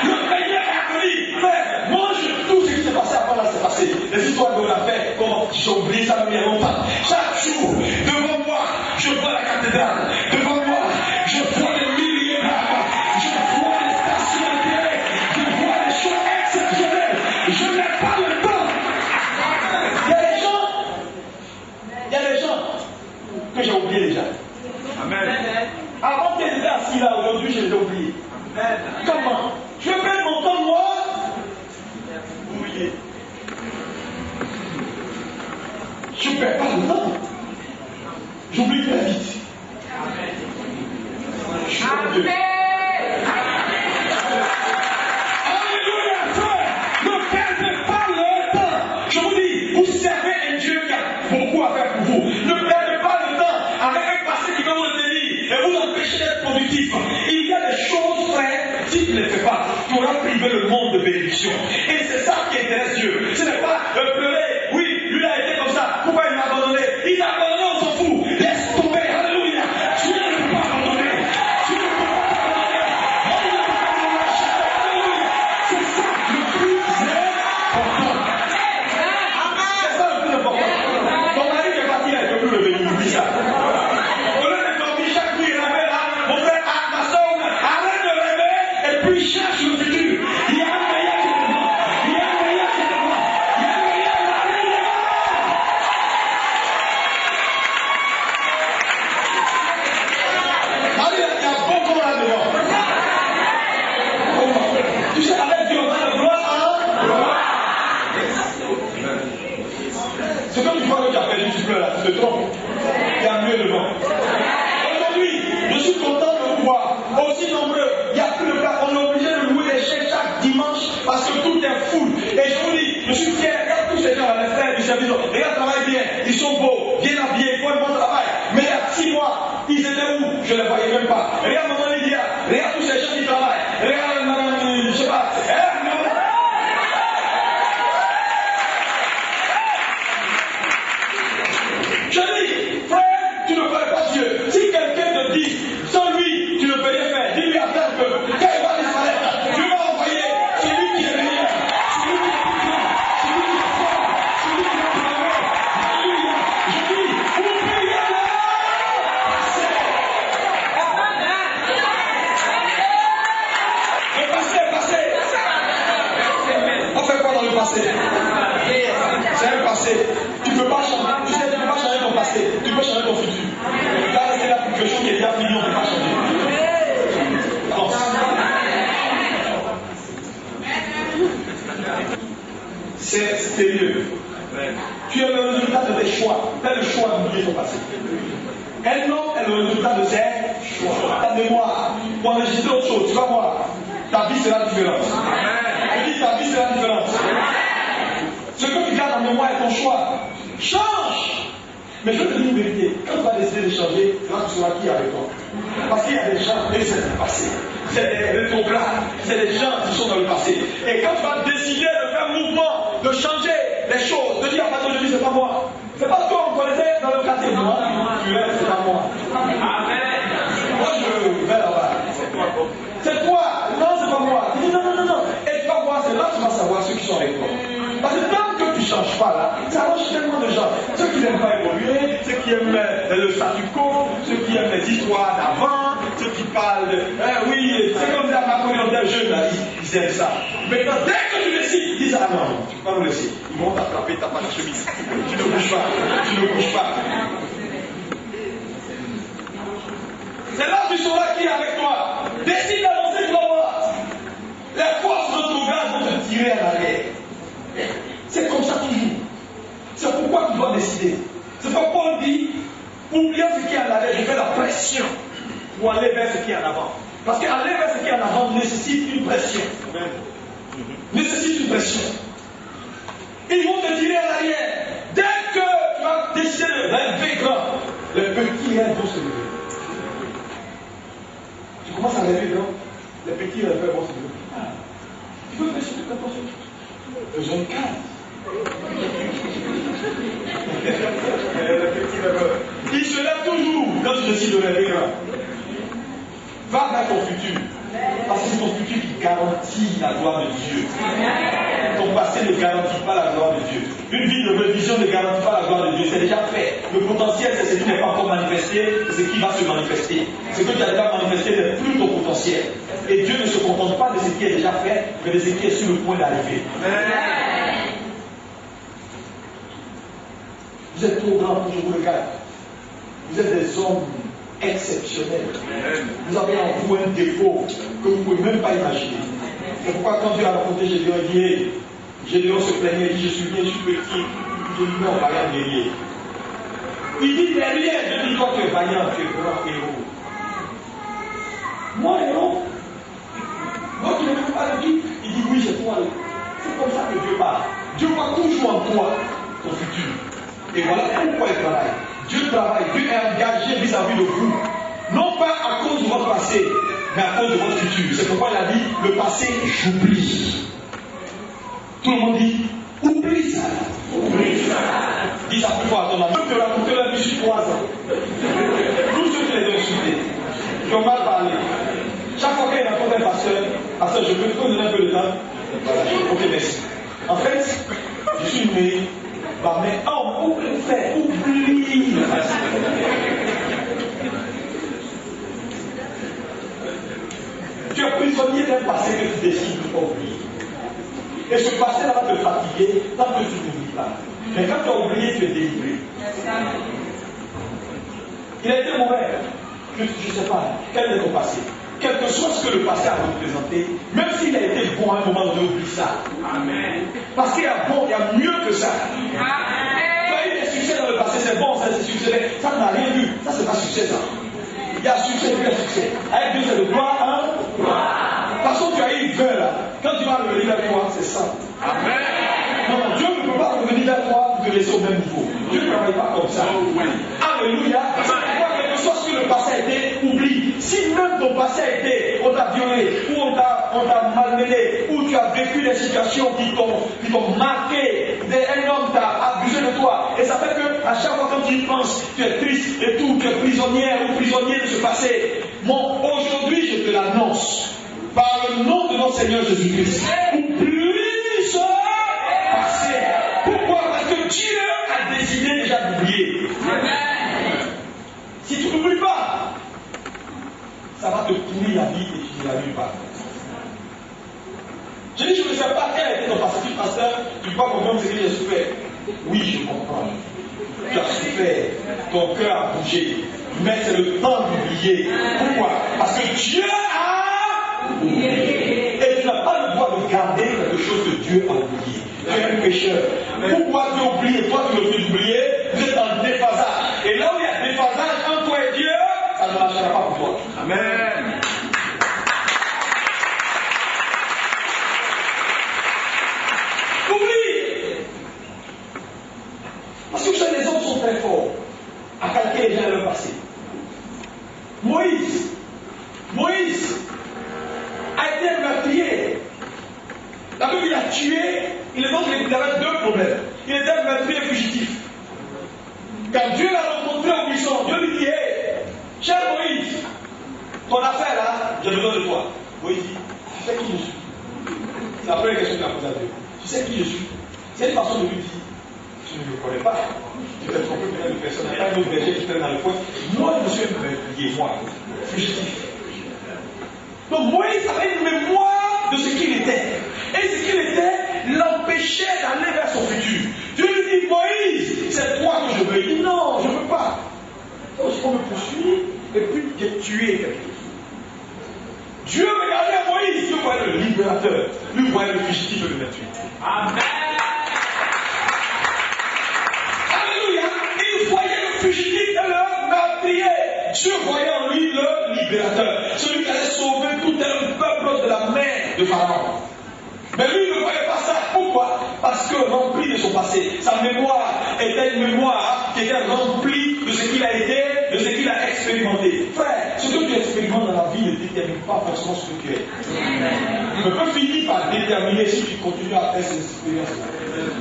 Le meilleur est à venir. Frère, mange tout ce qui s'est passé avant là, c'est passé. Les histoires de la paix, comment j'ai oublié ça il y a longtemps. Chaque jour, devant moi, je vois la cathédrale. Devant moi, je vois les milliers d'arbres. Je vois les stations de télé. Je vois les choses exceptionnelles. Je n'ai pas le temps. Il y a des gens que j'ai oubliés déjà. Amen. Avant qu'ils étaient assis là, aujourd'hui, je les ai oubliés. Comment? Je perds mon temps, moi. Oublié. Je ne perds pas le temps. J'oublie très vite. Je suis comme Dieu. Alléluia, frère. Ne perdez pas le temps. Je vous dis, vous servez un Dieu qui a beaucoup à faire pour vous. Ne perdez pas le temps avec un passé qui va vous retenir et vous empêcher d'être productif. Il y a des choses, frère, si tu ne les fais pas, tu auras privé le monde de bénédiction. Et c'est ça qui intéresse Dieu. Ce n'est pas pleurer, oui, lui a été comme ça. Pourquoi il m'a abandonné? Il t'a abandonné, on s'en fout. Laisse tomber, alléluia. Dieu ne peut pas abandonner. Dieu ne peut pas abandonner. Alléluia. C'est ça le plus important. C'est ça le plus important. Ton mari qui est parti là, il ne peut plus le bénir. Oublie ça. Au lieu de dormir chaque nuit, il avait là, mon frère, ma soeur, arrête de rêver et puis cherche le futur. Il y a un meilleur qui est devant. Il y a un meilleur qui est devant. Il y a un meilleur. Alléluia. Allez, il y a beaucoup là devant. Tu sais, avec Dieu, on a de gloire en gloire. C'est comme tu vois que tu as perdu, tu pleures là, tu te trompes. Il y a mieux devant. Aujourd'hui, je suis content de vous voir. Aussi nombreux, il n'y a plus de place. On est obligé de louer des chèques chaque dimanche parce que tout est full. Et je vous dis, je suis fier. Regarde tous ces gens, les frères du service. Regarde, travaillent bien. Ils sont beaux, bien habillés, ils font un bon travail. Mais il y a 6 mois, ils étaient où? Je ne les voyais même pas. Regarde maman Lydia. Regarde tous ces gens qui travaillent. Regarde maman, je ne sais pas. Je dis, frère, tu ne connais pas Dieu. Si quelqu'un te dit, sans lui, tu ne peux rien faire, dis-lui à faire que quand il va disparaître, Dieu va envoyer celui qui est meilleur, celui qui est plus grand, celui qui est fort, celui qui est plus grand. Alléluia. Je dis, oubliez le passé. On fait quoi dans le passé? C'est un passé. Tu ne peux pas changer. Tu sais, tu ne peux pas changer ton passé. Tu peux changer ton futur. Là, c'est là quelque chose qui est déjà fini, on ne peut pas changer. Avance. C'est sérieux. Tu es le résultat de tes choix. Tu as le choix d'oublier ton passé. Un homme est le résultat de ses choix. Ta mémoire. Pour enregistrer autre chose, tu vas voir. Ta vie sera différente. Je dis ta vie sera différente. Ce que tu gardes en mémoire est ton choix. Change. Mais je vais te dire une vérité, quand tu vas décider de changer, là tu sauras qui est avec toi. Parce qu'il y a des gens, et c'est le passé. C'est des rétrogrades, c'est des gens qui sont dans le passé. Et quand tu vas décider de faire un mouvement, de changer les choses, de dire à partir de aujourd'hui, c'est pas moi. C'est pas toi, on connaissait dans le quartier. Non, tu es, c'est pas moi. Amen. Moi, je vais là-bas. C'est toi. Non, c'est pas moi. Tu dis non. Et tu vas voir, c'est là que tu vas savoir ceux qui sont avec toi. Parce que tant que tu ne changes pas là, ça range tellement de gens. Ceux qui n'aiment pas évoluer, ceux qui aiment le statu quo, ceux qui aiment les histoires d'avant, ceux qui parlent de. Oui, c'est comme ça, ma communauté jeune là, ils aiment ça. Maintenant, dès que tu décides, ils disent ah non, tu ne peux pas nous laisser. Ils vont t'attraper, t'as pas de chemise. Tu ne bouges pas, tu ne bouges pas. C'est là que tu sauras qui est avec toi. Décide d'avancer, tu vas voir. Les forces rétrogrades vont te tirer à l'arrière. C'est comme ça toujours. C'est pourquoi tu dois décider. C'est pourquoi Paul dit, oubliant ce qui est en arrière, je fais la pression pour aller vers ce qui est en avant. Parce qu'aller vers ce qui est en avant nécessite une pression. Nécessite une pression. Ils vont te tirer à l'arrière. Dès que tu vas décider de rêver grand, les petits rêves vont se lever. Tu commences à rêver grand, les petits rêves vont se lever. Tu peux faire ce que tu as pensé. Faisons 4. Il se lève toujours quand tu décides de rêver grand. Va vers ton futur. Parce que c'est ton futur qui garantit la gloire de Dieu. Ton passé ne garantit pas la gloire de Dieu. Une vie de révision ne garantit pas la gloire de Dieu. C'est déjà fait. Le potentiel, c'est ce qui n'est pas encore manifesté, c'est ce qui va se manifester. Ce que tu as déjà manifesté n'est plus ton potentiel. Et Dieu ne se contente pas de ce qui est déjà fait, mais de ce qui est sur le point d'arriver. Vous êtes trop grands pour que je vous regarde. Vous êtes des hommes exceptionnels. Vous avez en vous un défaut que vous ne pouvez même pas imaginer. C'est pourquoi quand Dieu a rencontré Gédéon, il dit hey, Gédéon se plaignait, il dit je suis bien, je suis petit, je dis non, vaillant guerrier. Il dit mais rien, je dis toi tu es vaillant, tu es grand héros. Moi héros? Moi qui ne veux pas le dire, il dit oui c'est toi. C'est comme ça que Dieu parle. Dieu voit toujours en toi ton futur. Et voilà pourquoi il travaille. Dieu travaille, Dieu est engagé vis-à-vis de vous. Non pas à cause de votre passé, mais à cause de votre futur. C'est pourquoi il a dit, le passé, j'oublie. Tout le monde dit, oublie ça. Oublie ça. Dis ça plus fort à ton ami. Je te raconter la vie sur 3 ans. Tous ceux qui les ont insultés, qui ont mal parlé. Chaque fois qu'il raconte un pasteur, je peux te donner un peu de temps. Voilà, ok, merci. En fait, je suis né. Bah, mais oublie. Tu es prisonnier d'un passé que tu décides de ne pas oublier. Et ce passé-là va te fatiguer tant que tu n'oublies pas. Mais quand tu as oublié, tu es délivré. Il a été mauvais. Je ne sais pas. Quel est ton passé? Quel que soit ce que le passé a représenté, même s'il a été bon à un moment donné, oublie ça. Amen. Parce qu'il y a bon, il y a mieux que ça. Amen. Tu as eu des succès dans le passé, c'est bon, ça c'est succès. Ça n'a rien vu. Ça c'est pas succès ça. Il y a succès, il y a succès. Avec Dieu, c'est de gloire, hein? De toute façon, tu as eu 20 là. Quand tu vas revenir vers toi, c'est ça. Amen. Non, Dieu ne peut pas revenir vers toi pour te laisser au même niveau. Dieu ne travaille pas comme ça. Alléluia. Quel que soit ce que le passé a été, oublie. Si même ton passé a été, on t'a violé, ou on t'a malmené, ou tu as vécu des situations qui t'ont marqué, un homme t'a abusé de toi, et ça fait que à chaque fois quand tu y penses, tu es triste et tout, tu es prisonnière ou prisonnier de ce passé. Bon, aujourd'hui je te l'annonce, par le nom de notre Seigneur Jésus-Christ, oublie ce passé. Pourquoi? Parce que Dieu a décidé déjà d'oublier. Si tu n'oublies pas, ça va te pourrir la vie et tu ne l'oublies pas. Je dis, je ne sais pas quel a été ton passé, pasteur, tu peux comprendre ce que j'ai souffert. Oui, je comprends. Tu as souffert, ton cœur a bougé, mais c'est le temps d'oublier. Pourquoi? Parce que Dieu a oublié. Et tu n'as pas le droit de garder quelque chose que Dieu a oublié. Tu es un pécheur. Pourquoi tu oublies? Toi, tu le fais oublier, vous êtes en déphasage. Et là où il y a déphasage entre toi et Dieu, ça ne marchera pas pour toi. Amen. Oublie. Parce que vous savez, les hommes sont très forts. Moïse dit, tu sais qui je suis? C'est la première question qu'il a posée à Dieu. Tu sais qui je suis? C'est une façon de lui dire, tu ne me connais pas. Tu t'es trompé peut-être de personne. Il n'y a pas un autre berger qui traîne dans le coin. Moi, je suis un meurtrier, moi. Fugitif. Donc Moïse avait une mémoire de ce qu'il était. Et ce qu'il était l'empêchait d'aller vers son futur. Dieu lui dit, Moïse, c'est toi que je veux. Il dit, non, je ne veux pas. Donc on me poursuit et puis j'ai tué quelque chose. Dieu regardait à Moïse, Dieu voyait le libérateur, lui voyait le fugitif de l'ouverture. Amen. Alléluia. Il voyait le fugitif et le meurtrier. Dieu voyait en lui le libérateur, celui qui allait sauver tout un peuple de la main de Pharaon. Mais lui ne voyait pas ça. Pourquoi? Parce que rempli de son passé, sa mémoire était une mémoire qui était remplie de ce qu'il a été, de ce qu'il a expérimenté. Frère, ce que tu expérimentes dans la vie ne détermine pas forcément ce que tu es. Tu ne peux finir par déterminer si tu continues à faire ces expériences-là.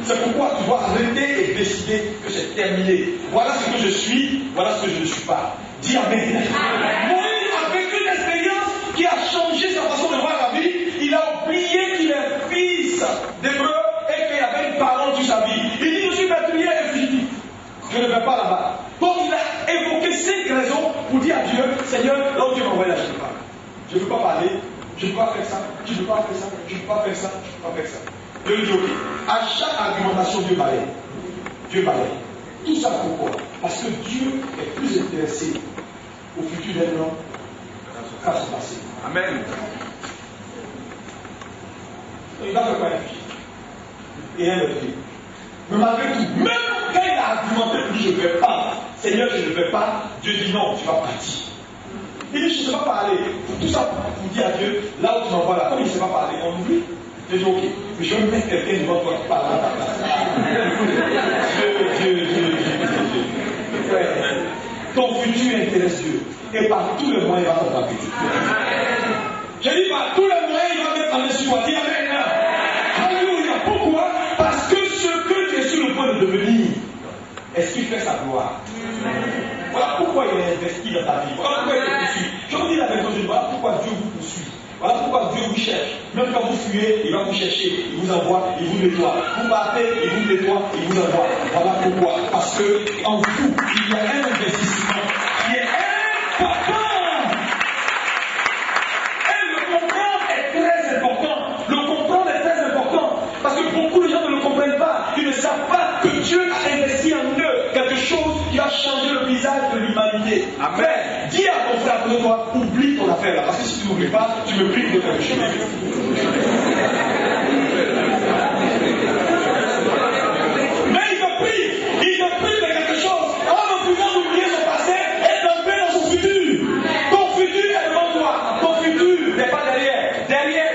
C'est pourquoi tu dois arrêter et décider que c'est terminé. Voilà ce que je suis, voilà ce que je ne suis pas. Dis Amen. Moïse a vécu une expérience qui a changé sa façon de voir la vie. Il a oublié qu'il est fils d'Hébreu et qu'il avait une parole toute sa vie. Il dit, je suis meurtrier et fugitif. Je ne vais pas là-bas. Donc il a évoqué 5 raisons pour dire à Dieu, Seigneur, là où tu m'envoies là, je ne peux pas. Je ne veux pas parler, je ne peux pas faire ça, je ne peux pas faire ça, je ne peux pas faire ça, je ne peux pas faire ça. Je lui dis, ok. À chaque argumentation, Dieu balaye. Dieu balaye. Tout ça pourquoi? Parce que Dieu est plus intéressé au futur d'un homme qu'à son passé. Amen. Il va faire quoi un futur? Et un meurtrier. Mais malgré tout, même quand il a argumenté pour dire je ne vais pas, Seigneur, je ne vais pas, Dieu dit non, tu vas partir. Il dit je ne sais pas parler. Tout ça pour dire à Dieu, là où tu m'envoies là, comme il ne sait pas parler, on oublie. Je dis ok, mais je vais mettre quelqu'un devant toi qui parle à ta place. Dieu. Frère, ton futur intéresse Dieu. Et par tous les moyens, il va t'attraper. Je dis par tous les moyens, il va mettre en dessus toi. Dis Amen. Alléluia. Pourquoi? Parce que ce que tu es sur le point de devenir, est-ce qu'il fait sa gloire? Voilà pourquoi il est investi dans ta vie. Voilà pourquoi il te poursuit. Je vous dis la vérité, je dis voilà pourquoi Dieu vous poursuit. Voilà pourquoi Dieu vous cherche. Même quand vous fuyez, il va vous chercher, il vous envoie, il vous nettoie. Vous partez, il vous nettoie, il vous envoie. Voilà pourquoi. Parce que en vous, il y a un investissement qui est important. Et le comprendre est très important. Le comprendre est très important. Parce que beaucoup de gens ne le comprennent pas. Ils ne savent pas que Dieu a investi en eux quelque chose qui va changer le visage de l'humanité. Amen. Dis à ton frère de toi, oublie ton affaire là. Parce que si tu n'oublies pas, tu me prives de quelque chose. Mais il te prive de quelque chose. En refusant d'oublier son passé et d'entrer dans son futur. Ton futur est devant toi. Ton futur n'est pas derrière. Derrière.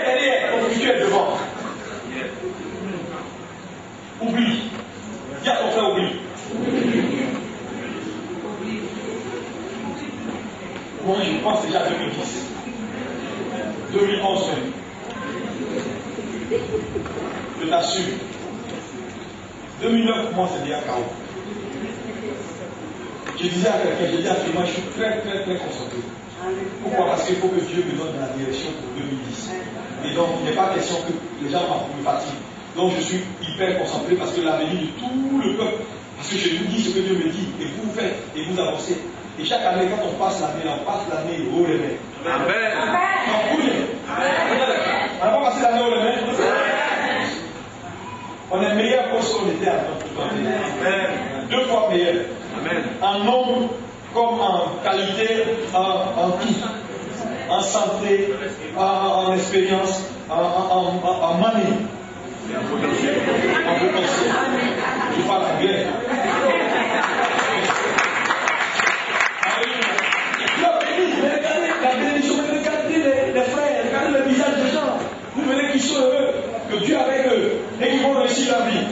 Ton futur est devant. Oublie. Dis à ton frère, oublie. Moi, je pense déjà à 2010. 2011 même. Je t'assure. 2009 pour moi c'est déjà chaos. Je disais à quelqu'un, je dis à moi je suis très concentré. Pourquoi? Parce qu'il faut que Dieu me donne la direction pour 2010. Et donc il n'est pas question que les gens me fatiguent. Donc je suis hyper concentré parce que l'avenir de tout le peuple, parce que je vous dis ce que Dieu me dit, et vous faites, et vous avancez. Et chaque année, quand on passe l'année au lever. Amen. On n'a pas passé l'année au lever. On est meilleur que ce qu'on était avant. Amen. 2 fois meilleur. Amen. En nombre, comme en qualité, en tout. En santé, en expérience, en money. En potentiel. Je parle anglais. Regardez les frères, regardez le visage des gens. Vous verrez qu'ils sont heureux, que Dieu est avec eux et qu'ils vont réussir la vie.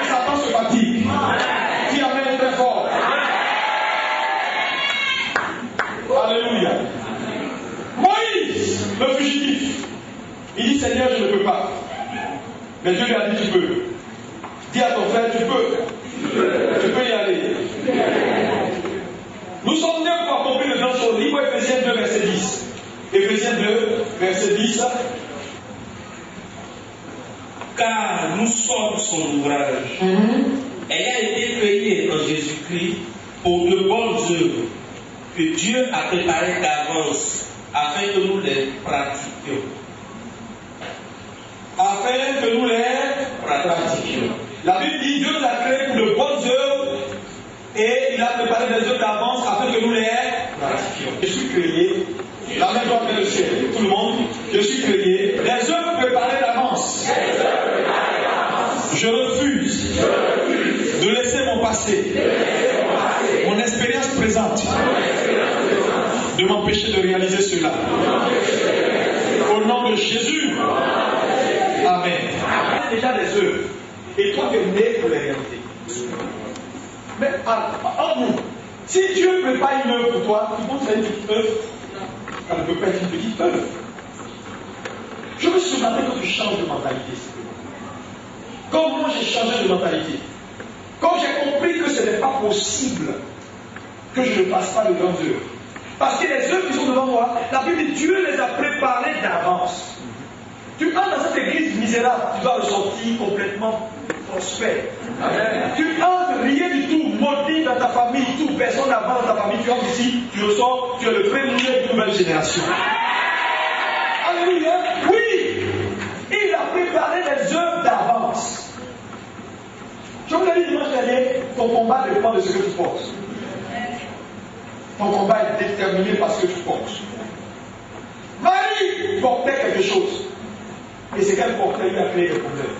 Satan se fatigue. Dis Amen très fort. Alléluia. Moïse, le fugitif, il dit Seigneur, je ne peux pas. Mais Dieu lui a dit tu peux. Dis à ton frère, tu peux. Tu peux y aller. Nous sommes nés pour accomplir de grandes choses. Livre Éphésiens 2, verset 10. Éphésiens 2, verset 10. Car nous sommes son ouvrage, ayant été créés en Jésus-Christ pour de bonnes œuvres que Dieu a préparées d'avance afin que nous les pratiquions. Afin que nous les pratiquions. La Bible dit Dieu nous a créés pour de bonnes œuvres et il a préparé des œuvres d'avance afin que nous les pratiquions. Je suis créé, la main doit faire le ciel, tout le monde, je suis créé, les œuvres préparées d'avance. Je refuse de laisser mon passé, mon expérience présente, de m'empêcher de réaliser cela. Au nom de Jésus. Amen. Déjà des œuvres. Et toi, tu es né pour les réalités. Mais en nous, si Dieu ne fait pas une œuvre pour toi, il faut faire une petite œuvre. Ça ne peut pas être une petite œuvre. Je veux ce matin que tu changes de mentalité. Comme moi j'ai changé de mentalité. Quand j'ai compris que ce n'est pas possible que je ne fasse pas de grandes œuvres. Parce que les œuvres qui sont devant moi, la Bible dit Dieu les a préparées d'avance. Tu entres dans cette église misérable, tu vas ressortir complètement prospère. Tu entres rien du tout, maudit dans ta famille, tout, personne avant dans ta famille, tu entres ici, tu ressors, tu es le premier d'une nouvelle génération. Alléluia. Oui, il a préparé les œuvres d'avance. Je vous l'ai dit dimanche dernier, ton combat dépend de ce que tu penses. Ton combat est déterminé par ce que tu penses. Marie portait quelque chose. Et c'est qu'elle portait lui a créé des problèmes.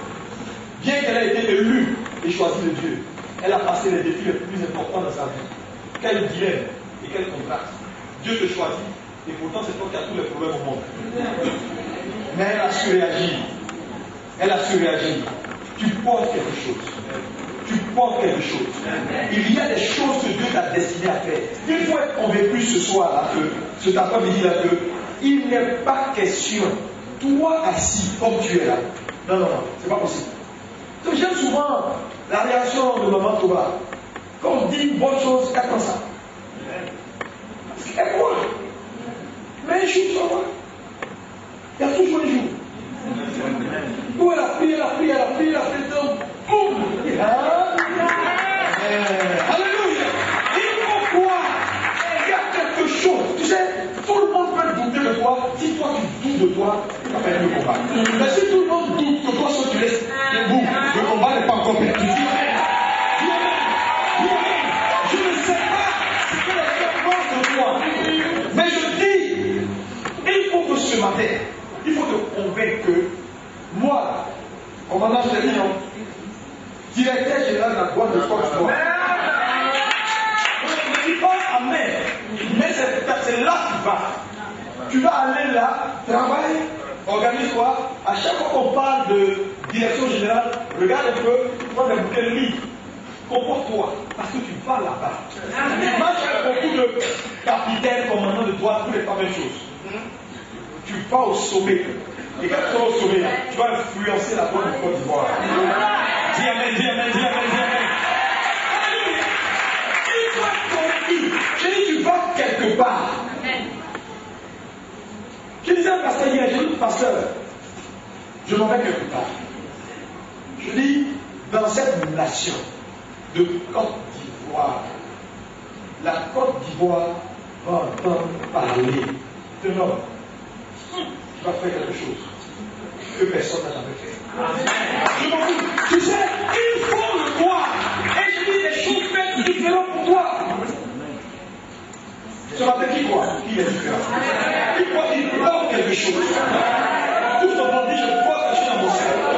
Bien qu'elle ait été élue et choisie de Dieu, elle a passé les défis les plus importants dans sa vie. Quel dilemme et quel contraste. Dieu te choisit et pourtant c'est toi qui as tous les problèmes au monde. Mais elle a su réagir. Elle a su réagir. Tu portes quelque chose. Tu portes quelque chose. Il y a des choses que Dieu t'a destiné à faire. Il faut être convaincu ce soir-là que, cet après-midi-là, que il n'est pas question, toi assis comme tu es là. Non, non, non, c'est pas possible. Donc, j'aime souvent la réaction de Maman Touba. Quand on dit une bonne chose, qu'attend ça. C'est quoi? Mais un jour, tu vas voir. Il y a toujours un jour. Où elle a pris, elle a pris, elle a pris, elle a fait donc, boum! Alléluia! Il faut croire. Il y a quelque chose. Tu sais, tout le monde peut douter de toi. Si toi tu doutes de toi, tu vas faire le combat. Mais si tout le monde doute que toi, soit tu laisses debout, le combat n'est pas encore perdu. Je ne sais pas ce que les gens pensent de toi. Mais je dis, il faut que ce matin, il faut te convaincre que moi, commandant général, directeur général de la boîte de Côte d'Ivoire, je ne dis pas amen, mais c'est là que tu vas. Tu vas aller là, travaille, organise-toi. À chaque fois qu'on parle de direction générale, regarde un peu, prends des bouquets de livres. Comporte-toi, parce que tu vas là-bas. Marche avec beaucoup de capitaines, commandants de droite, tous les pas mêmes choses. Tu vas au sommet. Et quand tu vas au sommet, tu vas influencer la boîte de Côte d'Ivoire. Dis amen, dis amen, dis amen, dis amen. Alléluia. Il faut être convaincu. J'ai dit, tu vas quelque part. Je disais à un pasteur hier, j'ai dit, pasteur, je m'en vais quelque part. Je dis, dans cette nation de Côte d'Ivoire, la Côte d'Ivoire va entendre parler de l'homme. Tu vas faire quelque chose que personne n'a jamais fait. Je m'en fous. Tu sais, il faut le voir. Et je dis des choses faites différentes pour toi. Ce matin, qui croit qu'il est différent? Qui croit qu'il porte quelque chose? Tout le monde dit, je porte quelque chose dans mon cerveau.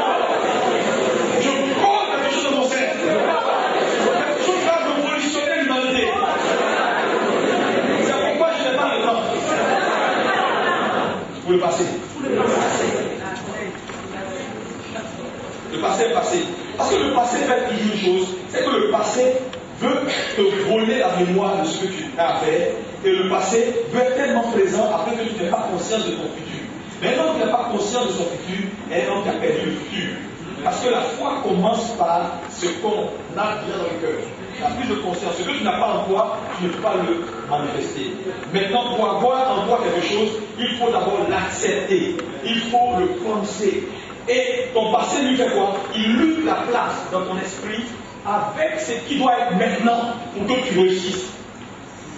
Je porte quelque chose dans mon cerveau. Quelque chose qui va révolutionner l'humanité. C'est pourquoi je n'ai pas le temps. Pour le passé. Le passé est passé. Parce que le passé fait toujours une chose, c'est que le passé veut te voler la mémoire de ce que tu as fait. Et le passé veut être tellement présent après que tu n'es pas conscient de ton futur. Mais un homme qui n'est pas conscient de son futur est un homme qui a perdu le futur. Parce que la foi commence par ce qu'on a bien dans le cœur. la prise de conscience. Ce que tu n'as pas en toi, tu ne peux pas le manifester. Maintenant, pour avoir en toi quelque chose, il faut d'abord l'accepter. Il faut le penser. Et ton passé lui fait quoi? Il lutte la place dans ton esprit avec ce qui doit être maintenant pour que tu réussisses.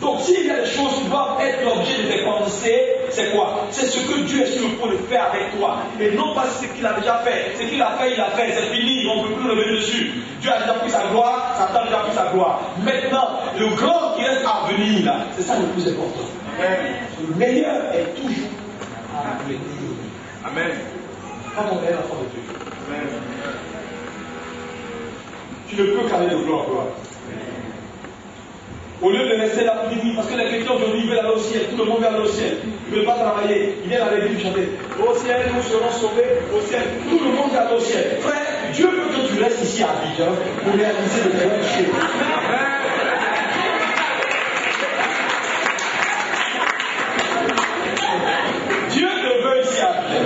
Donc s'il y a des choses qui doivent être l'objet de tes pensées, c'est quoi? C'est ce que Dieu est sur le point de faire avec toi. Et non pas ce qu'il a déjà fait. Ce qu'il a fait, il a fait. C'est fini, on ne peut plus revenir dessus. Dieu a déjà pris sa gloire, Satan a déjà pris sa gloire. Maintenant, le grand qui reste à venir, là, c'est ça le plus important. Le meilleur est toujours à venir. Amen. Quand on est l'enfant de Dieu. Amen. Tu ne peux qu'aller de gloire en gloire. Au lieu de rester là pour dire oui, parce que les chrétiens aujourd'hui veulent aller au ciel, tout le monde veut aller au ciel, ils ne veulent pas travailler, ils viennent à l'église chanter. Au ciel, nous serons sauvés, au ciel, tout le monde veut aller au ciel. Frère, Dieu veut que tu restes ici à Abidjan pour réaliser de grandes choses. Dieu te veut ici à Abidjan.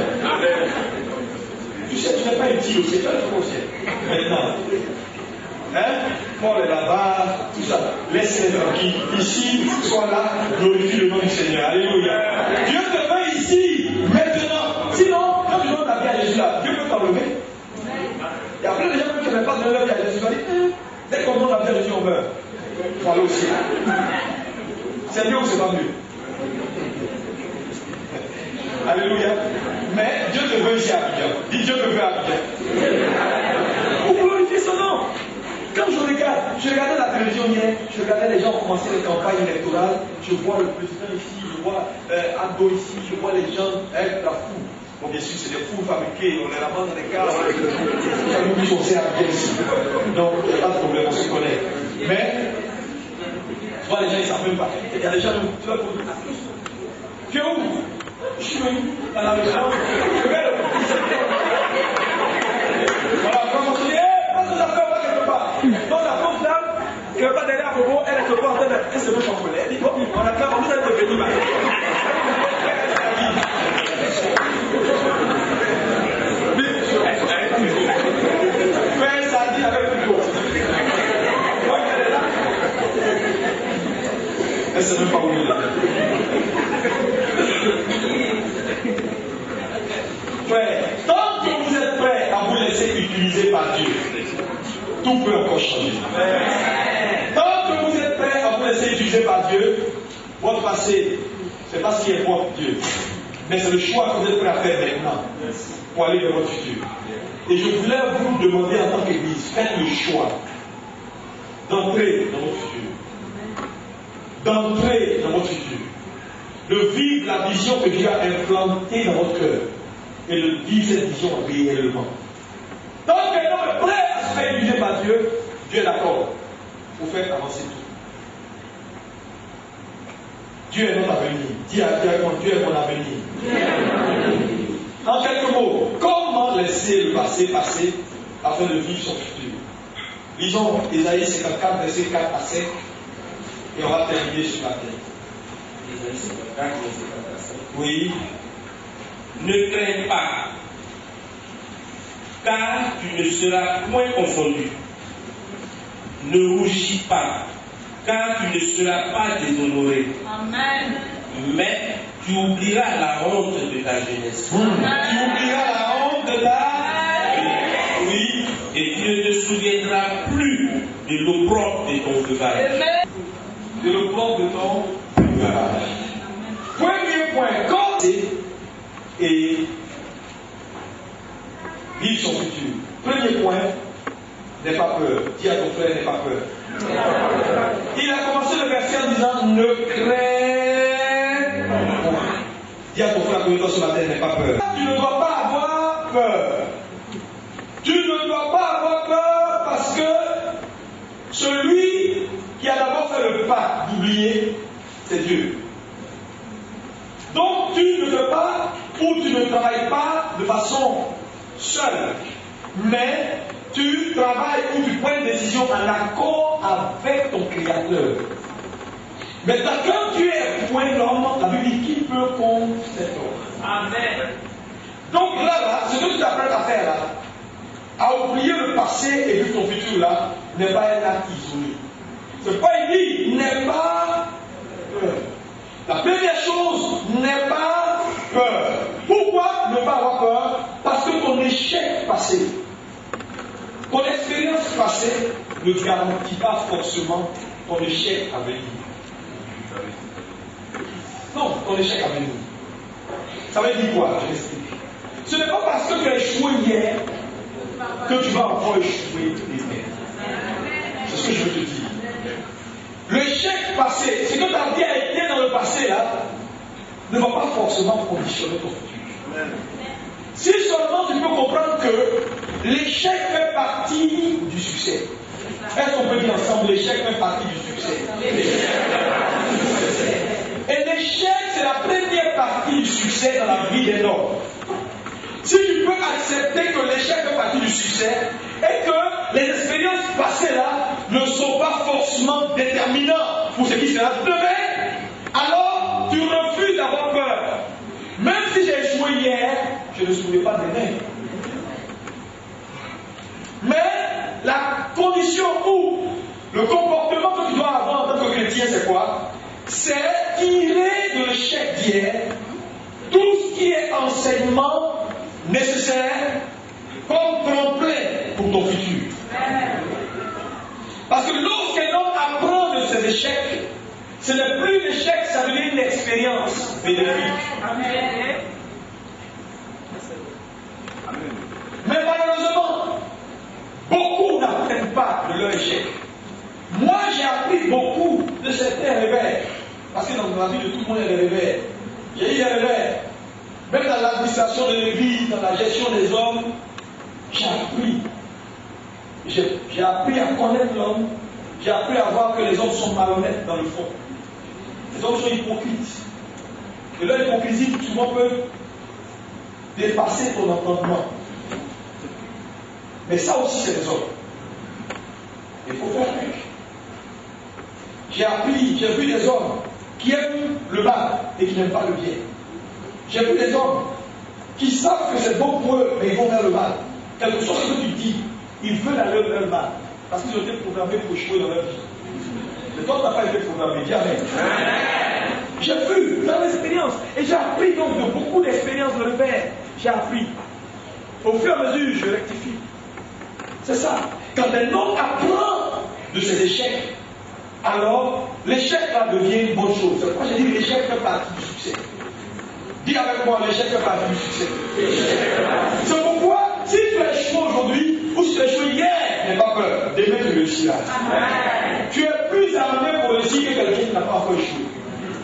Tu sais, tu n'es pas utile au ciel, tu vas au ciel. Maintenant. Hein? Paul est là-bas, tout ça. Laisse-les tranquilles. Ici, sois là, glorifie le nom du Seigneur. Alléluia. Dieu te veut ici, maintenant. Sinon, quand tu donnes ta vie à Jésus là, Dieu peut t'enlever. Il y a plein de gens qui ne veulent pas donner leur vie à Jésus. Ils vont dire, dès qu'on donne la vie à Jésus, on meurt. Il faut aller au ciel. C'est mieux ou c'est pas mieux? Alléluia. Mais Dieu te veut ici à Abidjan. Dis Dieu te veut à Abidjan. Pour glorifier son nom. Quand je regardais la télévision hier, je regardais les gens commencer les campagnes électorales, je vois le président ici, je vois Ado ici, je vois les gens être la foule. Bon, bien sûr, c'est des foules fabriquées, on les ramène dans des cas. Nous tous, on sait habiter ici. Donc, il n'y a pas de problème, on se connaît. Mais, tu vois, les gens, ils ne savent même pas. Il y a des gens, tu vas pour dire, tu es où? Je suis venu à la maison. Je vais le voilà, quand on se dit, prends tes affaires, va quelque part. Donc la pauvre dame, qui n'est pas derrière un robot, elle est quelque part en train de. Elle se met en colère. Elle dit, bon, on a clairement, vous allez devenir mal. Mais ça dit avec une chose. Elle est là. Elle ne sait même pas où elle est. Ouais. Tant que vous êtes prêts à vous laisser utiliser par Dieu, tout peut encore changer. Tant que vous êtes prêts à vous laisser utiliser par Dieu, votre passé, ce n'est pas ce qui importe Dieu, mais c'est le choix que vous êtes prêts à faire maintenant pour aller vers votre futur. Et je voulais vous demander en tant qu'Église, faites le choix d'entrer dans votre futur. D'entrer dans votre futur. De vivre la vision que Dieu a implantée dans votre cœur. Et de vivre cette vision réellement. Tant que l'homme est prêt à se faire utiliser par Dieu, Dieu est d'accord pour faire avancer tout. Dieu est notre avenir. Dis à Dieu, Dieu est mon avenir. En quelques mots, comment laisser le passé passer afin de vivre son futur? Lisons Ésaïe 54, verset 4 à 7, et on va terminer sur la terre. Ésaïe 54, verset 4 à 7. Oui. Ne crains pas, car tu ne seras point confondu. Ne rougis pas, car tu ne seras pas déshonoré. Amen. Mais tu oublieras la honte de ta jeunesse. Tu oublieras la honte de ta jeunesse. Oui, et tu ne te souviendras plus de l'opprobre de ton veuvage. De l'opprobre de ton veuvage. Premier point, quand et vivre son futur. Premier point, n'aie pas peur. Dis à ton frère, n'aie pas peur. Il a commencé le verset en disant, ne crains pas. Dis à ton frère, que toi ce matin, n'aie pas peur. Tu ne dois pas avoir peur. Tu ne dois pas avoir peur parce que celui qui a d'abord fait le pas d'oublier, c'est Dieu. Donc tu ne fais pas ou tu ne travailles pas de façon seule, mais tu travailles ou tu prends une décision en accord avec ton Créateur. Maintenant, quand tu es point l'homme, la Bible dit qui peut contre cet homme. Amen. Donc là, ce que tu t'apprêtes à faire là, à oublier le passé et vivre ton futur là, n'est pas un acte isolé. C'est pas il dit, n'aie pas peur. La première chose, n'aie pas peur. Pourquoi ne pas avoir peur? Parce que ton échec passé, ton expérience passée ne garantit pas forcément ton échec à venir. Non, ton échec à venir. Ça veut dire quoi? Je l'explique. Ce n'est pas parce que tu as échoué hier que tu vas encore échouer demain. C'est ce que je veux te dire. L'échec passé, ce que ta vie a été dans le passé là, ne va pas forcément conditionner ton futur. Si seulement tu peux comprendre que l'échec fait partie du succès. Est-ce qu'on peut dire ensemble, l'échec fait partie du succès? Et l'échec, c'est la première partie du succès dans la vie d'un homme. Si tu peux accepter que l'échec fait partie du succès et que les expériences passées là ne sont pas forcément déterminantes pour ce qui sera demain, alors tu refuses d'avoir peur. Même si j'ai échoué hier, je ne souviens pas demain. Mais la condition où le comportement que tu dois avoir en tant que chrétien, c'est quoi? C'est tirer de l'échec d'hier tout ce qui est enseignement nécessaire comme tremplin pour ton futur. Parce que lorsqu'un homme apprend de ses échecs, ce n'est plus l'échec, ça devient une expérience bénéfique. Mais malheureusement, beaucoup n'apprennent pas de leur échec. Moi, j'ai appris beaucoup de certains revers. Parce que dans la vie de tout le monde, il y a des revers. J'ai eu des revers. Même dans l'administration de l'église, dans la gestion des hommes, j'ai appris. J'ai appris à connaître l'homme. J'ai appris à voir que les hommes sont malhonnêtes dans le fond. Les hommes sont hypocrites. Et leur hypocrisie, souvent, peut dépasser ton entendement. Mais ça aussi, c'est les hommes. Il faut faire avec. J'ai vu des hommes qui aiment le mal et qui n'aiment pas le bien. J'ai vu des hommes qui savent que c'est bon pour eux, mais ils vont vers le mal. Quelque chose que tu dis, ils veulent aller vers le mal. Parce qu'ils ont été programmés pour échouer dans leur vie. Mais toi, tu n'as pas été programmé. Dis amen. J'ai vu dans l'expérience, et j'ai appris donc de beaucoup d'expériences de le faire. J'ai appris. Au fur et à mesure, je rectifie. C'est ça. Quand un homme apprend de ses échecs, alors l'échec là devient une bonne chose. C'est pourquoi j'ai dit l'échec fait partie du succès. Dis avec moi, l'échec fait partie du succès. C'est pourquoi, si tu échoues aujourd'hui, ou si tu échoues hier, n'aie pas peur. Demain, tu réussiras. Amen. Tu es plus armé pour réussir que quelqu'un qui n'a pas encore échoué.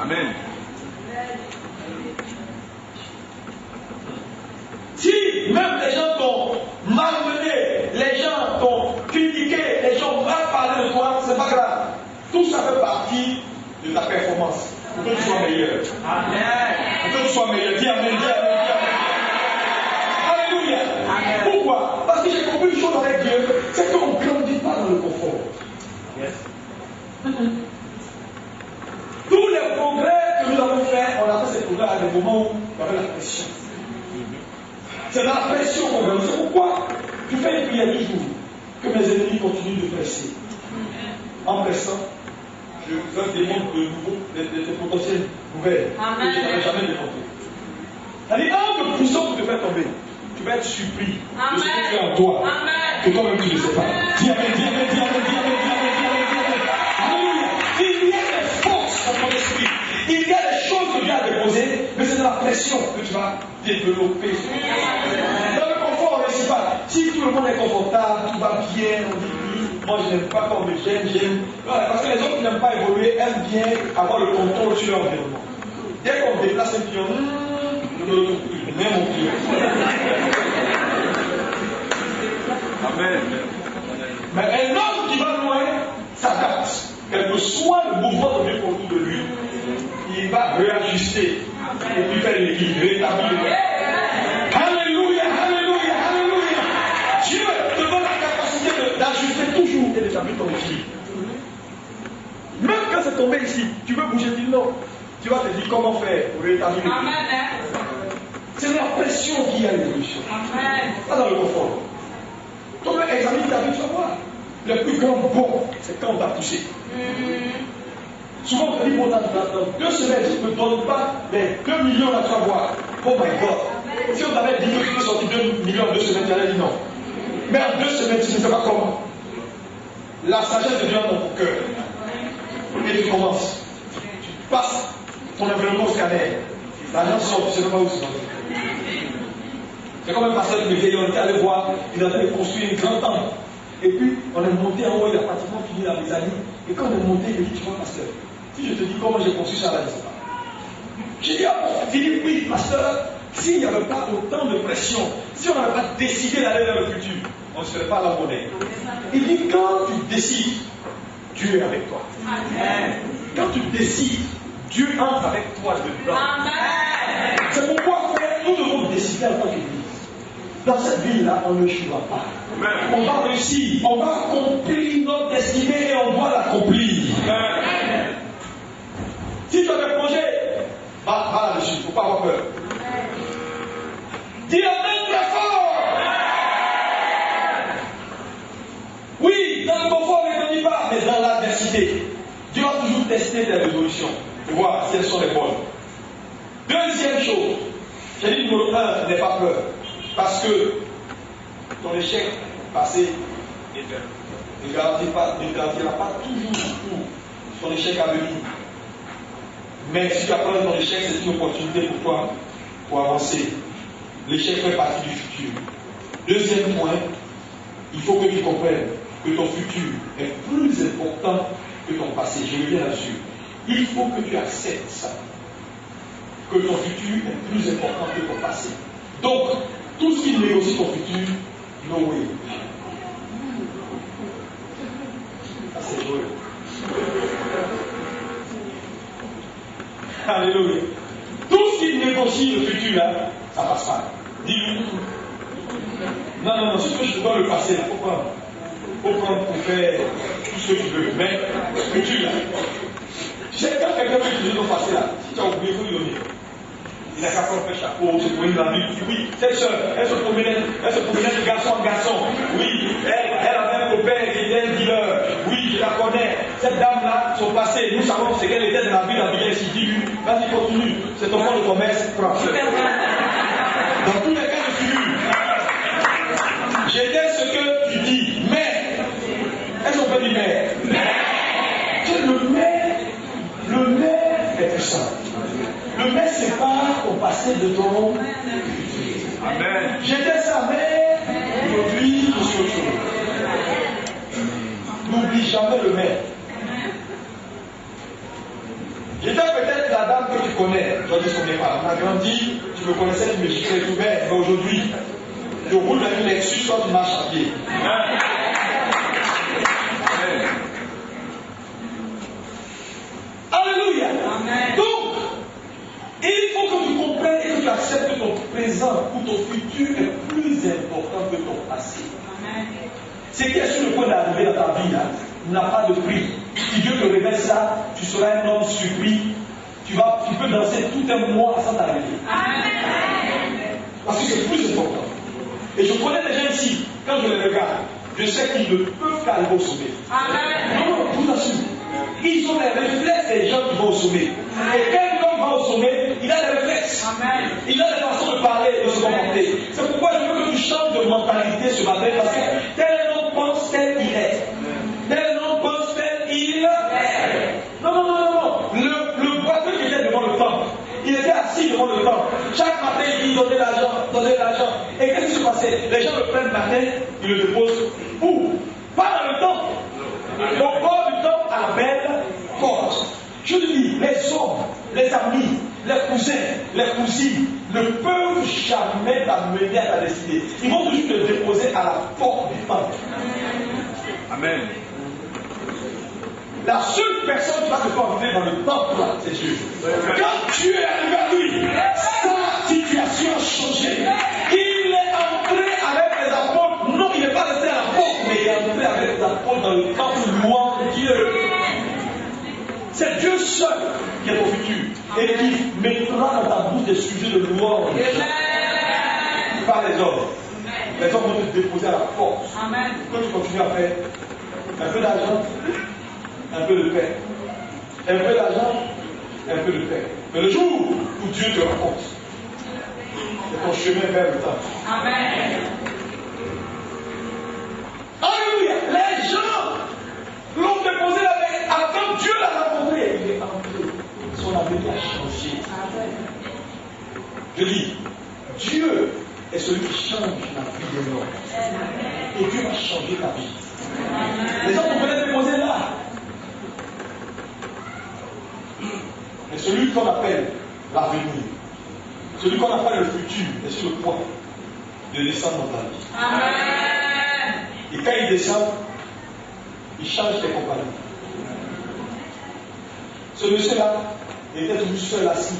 Amen. Si même les gens t'ont malmené, les gens t'ont critiqué, les gens ont mal parlé de toi, c'est pas grave. Tout ça fait partie de ta performance. Pour que tu sois meilleur. Amen. Pour que tu sois meilleur. Dis amen, dis amen, dis amen. Alléluia. Amen. Pourquoi? Parce que j'ai compris une chose avec Dieu, c'est qu'on ne grandit pas dans le confort. Yes. Tous les progrès que nous avons faits, on a fait ces progrès à des moments où il y avait la pression. C'est dans la pression qu'on grandit. C'est pourquoi je fais une prière toujours que mes ennemis continuent de presser. En pressant, je leur démontre de nouveau des potentiels nouvelles que je n'avais jamais démontré. C'est-à-dire, un de puissant pour te faire tomber, tu vas être surpris de ce que tu as en toi, que toi-même tu ne sais pas. Dis amen, dis amen, dis amen, dis amen, dis amen, dis amen, dis amen. Alléluia. Il y a des forces dans ton esprit. Il y a des choses que Dieu a déposées, mais c'est de la pression que tu vas développer. Dans le confort, on ne réussit pas. Si tout le monde est confortable, tout va bien, on dit moi je n'aime pas comme j'aime. Parce que les autres qui n'aiment pas évoluer aiment bien avoir le contrôle sur leur environnement. Dès qu'on déplace un pion, je ne le trouve plus, même mon pion. Amen. Mais un homme qui va loin s'adapte. Quel que soit le mouvement de Dieu autour de lui, il va réajuster et puis faire l'équilibre, rétablir l'équilibre. Alléluia, alléluia, alléluia. Dieu te donne la capacité d'ajuster toujours et d'établir ton équilibre. Même quand c'est tombé ici, tu veux bouger, tu dis non. Tu vas te dire comment faire pour rétablir l'équilibre. C'est la pression qui a l'évolution. Pas dans le confort. Toi, examine ta vie, tu vas voir. Le plus grand bon, c'est quand on t'a poussé. Souvent, on dit, bon, dans 2 semaines, si tu ne me donnes pas les 2 millions là, tu vas voir. Oh my God. Si on t'avait dit que tu peux sortir 2 millions en 2 semaines, tu allais dire non. Mais en 2 semaines, tu ne sais pas comment. La sagesse devient dans ton cœur. Et tu commences. Tu passes ton environnement au scanner. L'argent sort, tu ne sais pas où c'est. C'est comme un pasteur qui me vieillit, on était allé voir, il avait construit une grande temple. Et puis, on est monté en haut, il a pratiquement fini la mezzanine. Et quand on est monté, il me dit, tu vois, pasteur, si je te dis comment j'ai construit ça là, je ne sais pas. J'ai dit, ah, Philippe, oui, pasteur, s'il n'y avait pas autant de pression, si on n'avait pas décidé d'aller vers le futur, on ne serait pas là où on est. Il dit, quand tu décides, Dieu est avec toi. Amen. Quand tu décides, Dieu entre avec toi dedans. Amen. C'est pourquoi, frère, nous devons décider en tant qu'Église. Dans cette vie-là, on ne jouera pas. Amen. On va réussir, on va accomplir notre destinée et on doit l'accomplir. Amen. Si tu as des projets, va là-dessus, il ne faut pas avoir peur. Dis Amen très fort. Oui, dans le confort, ne dis pas, mais dans l'adversité. Dieu va toujours tester tes résolutions pour voir si elles sont les bonnes. Deuxième chose, j'ai dit numéro 1, n'aie pas peur. Parce que ton échec passé ne garantira pas toujours ton échec à venir. Mais si tu apprends ton échec, c'est une opportunité pour toi pour avancer. L'échec fait partie du futur. Deuxième point, il faut que tu comprennes que ton futur est plus important que ton passé. Je reviens là-dessus. Il faut que tu acceptes ça. Que ton futur est plus important que ton passé. Donc, tout ce qui négocie ton futur, no way. Ça c'est joué. Alléluia. Tout ce qui négocie le futur là, ça passe pas. Dis-lui. Non, ce que je dois le passer là, faut prendre. Faut prendre pour faire tout ce que tu veux. Mais le futur là. Tu sais, quand quelqu'un veut utiliser ton passé là, si tu as oublié, il faut lui donner. Il n'a qu'à faire un chapeau, se promener dans la ville. Oui, cette soeur, elle se promenait de garçon en garçon. Oui, elle avait un copain qui était un dealer. Oui, je la connais. Cette dame-là, son passé, nous savons ce qu'elle était dans la ville, en ville, ainsi dit. Vas-y, continue. C'est ton fonds de commerce, prends-le. Dans tous les cas de figure, j'étais ce que tu dis, mais. Est-ce qu'on peut dire mais? Le mais est puissant. Le mais sépare ton passé de ton. Amen. J'étais sa mère, aujourd'hui je suis autre chose. N'oublie jamais le mais. J'étais peut-être la dame que tu connais, je dis son départ. On a grandi, tu me connaissais, tu me giclais tout bête, mais aujourd'hui, je roule dans une Lexus, toi tu marches à pied. Alléluia. Amen. Donc, il faut que tu comprennes et que tu acceptes que ton présent ou ton futur est plus important que ton passé. Amen. Ce qui est sur le point d'arriver dans ta vie là, n'a pas de prix. Si Dieu te révèle ça, tu seras un homme surpris. Tu peux danser tout un mois sans t'arrêter. Amen. Parce que c'est plus important. Et je connais des gens ici, quand je les regarde, je sais qu'ils ne peuvent qu'arriver au sommet. Amen. Non, je vous assure. Ils ont les réflexes des gens qui vont au sommet. Et quand l'homme va au sommet, il a les réflexes. Amen. Il a les façons de parler et de se comporter. C'est pourquoi je veux que tu changes de mentalité ce matin, parce que tel homme pense tel il est. Tel homme pense tel il est. Non. Le boiteux qui était devant le temple, il était assis devant le temple. Chaque matin, il dit donnez l'argent. Et qu'est-ce qui se passait? Les gens le prennent le matin, ils le déposent. Où? Pas dans le temple. Au bord du temple, à la belle porte. Je te dis, les hommes, les amis, les cousins, les cousines ne peuvent jamais t'amener à ta destinée. Ils vont toujours te déposer à la porte du temple. Amen. La seule personne qui va te faire entrer dans le temple, c'est Dieu. Quand tu es arrivé à lui, sa situation a changé. Il est entré avec les apôtres. Non, il n'est pas resté à la porte, mais il est entré avec les apôtres dans le temple louant Dieu. C'est Dieu seul qui est ton futur et qui mettra dans ta bouche des sujets de louange. Pas les hommes. Les hommes vont te déposer à la porte. Amen. Quand tu continues à faire, Un peu d'argent, un peu de paix. Un peu d'argent, un peu de paix. Mais le jour où Dieu te rencontre, c'est ton chemin vers le temps. Amen. Alléluia. Les gens l'ont déposé la main. Avant Dieu l'a rencontré, il est entré. Son avenir a changé. Je dis, Dieu est celui qui change la vie de l'homme. Et Dieu va changer ta vie. Les gens vous venez déposer là. Mais celui qu'on appelle l'avenir, celui qu'on appelle le futur, est sur le point de descendre dans ta vie. Amen. Et quand il descend, il change tes compagnons. Ce monsieur-là était toujours seul assis.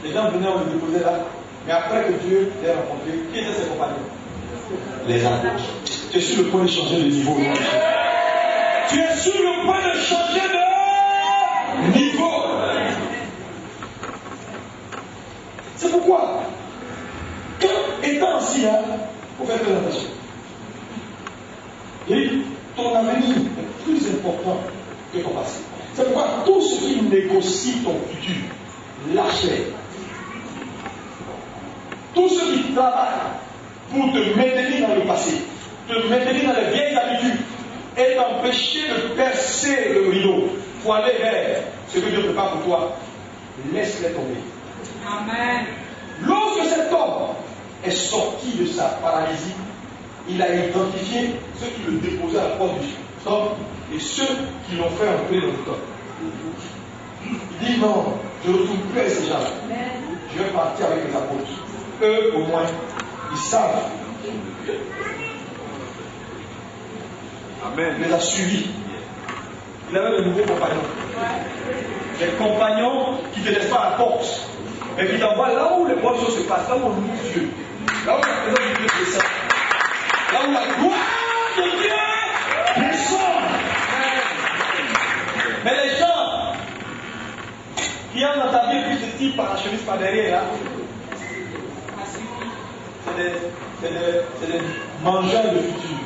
Les gens venaient, on le déposait là. Mais après que Dieu l'ait rencontré, qui étaient ses compagnons? Les anges. Tu es sur le point de changer de niveau. Tu es sur le point de changer de niveau. C'est pourquoi, étant assis là, il faut faire très attention. Et ton avenir est plus important que ton passé. C'est pourquoi tout ce qui négocie ton futur, lâche-les. Tout ce qui travaille pour te maintenir dans le passé, te maintenir dans les vieilles habitudes et t'empêcher de percer le rideau pour aller vers ce que Dieu prépare pour toi, laisse-les tomber. Amen. Lorsque cet homme est sorti de sa paralysie, il a identifié ceux qui le déposaient à la porte du temple et ceux qui l'ont fait entrer dans le temple. Il dit non, je ne retourne plus avec ces gens. Je vais partir avec les apôtres. Eux, au moins, ils savent. Amen. Il les a suivis. Il avait de nouveaux compagnons. Des compagnons qui ne te laissent pas à la porte, mais qui t'envoient là où les bonnes choses se passent, là où on loue Dieu, là où la présence de Dieu descend, là où la gloire de Dieu descend. Mais les gens qui entrent dans ta vie puis te tirent par la chemise par derrière, là, c'est des mangeurs de futur.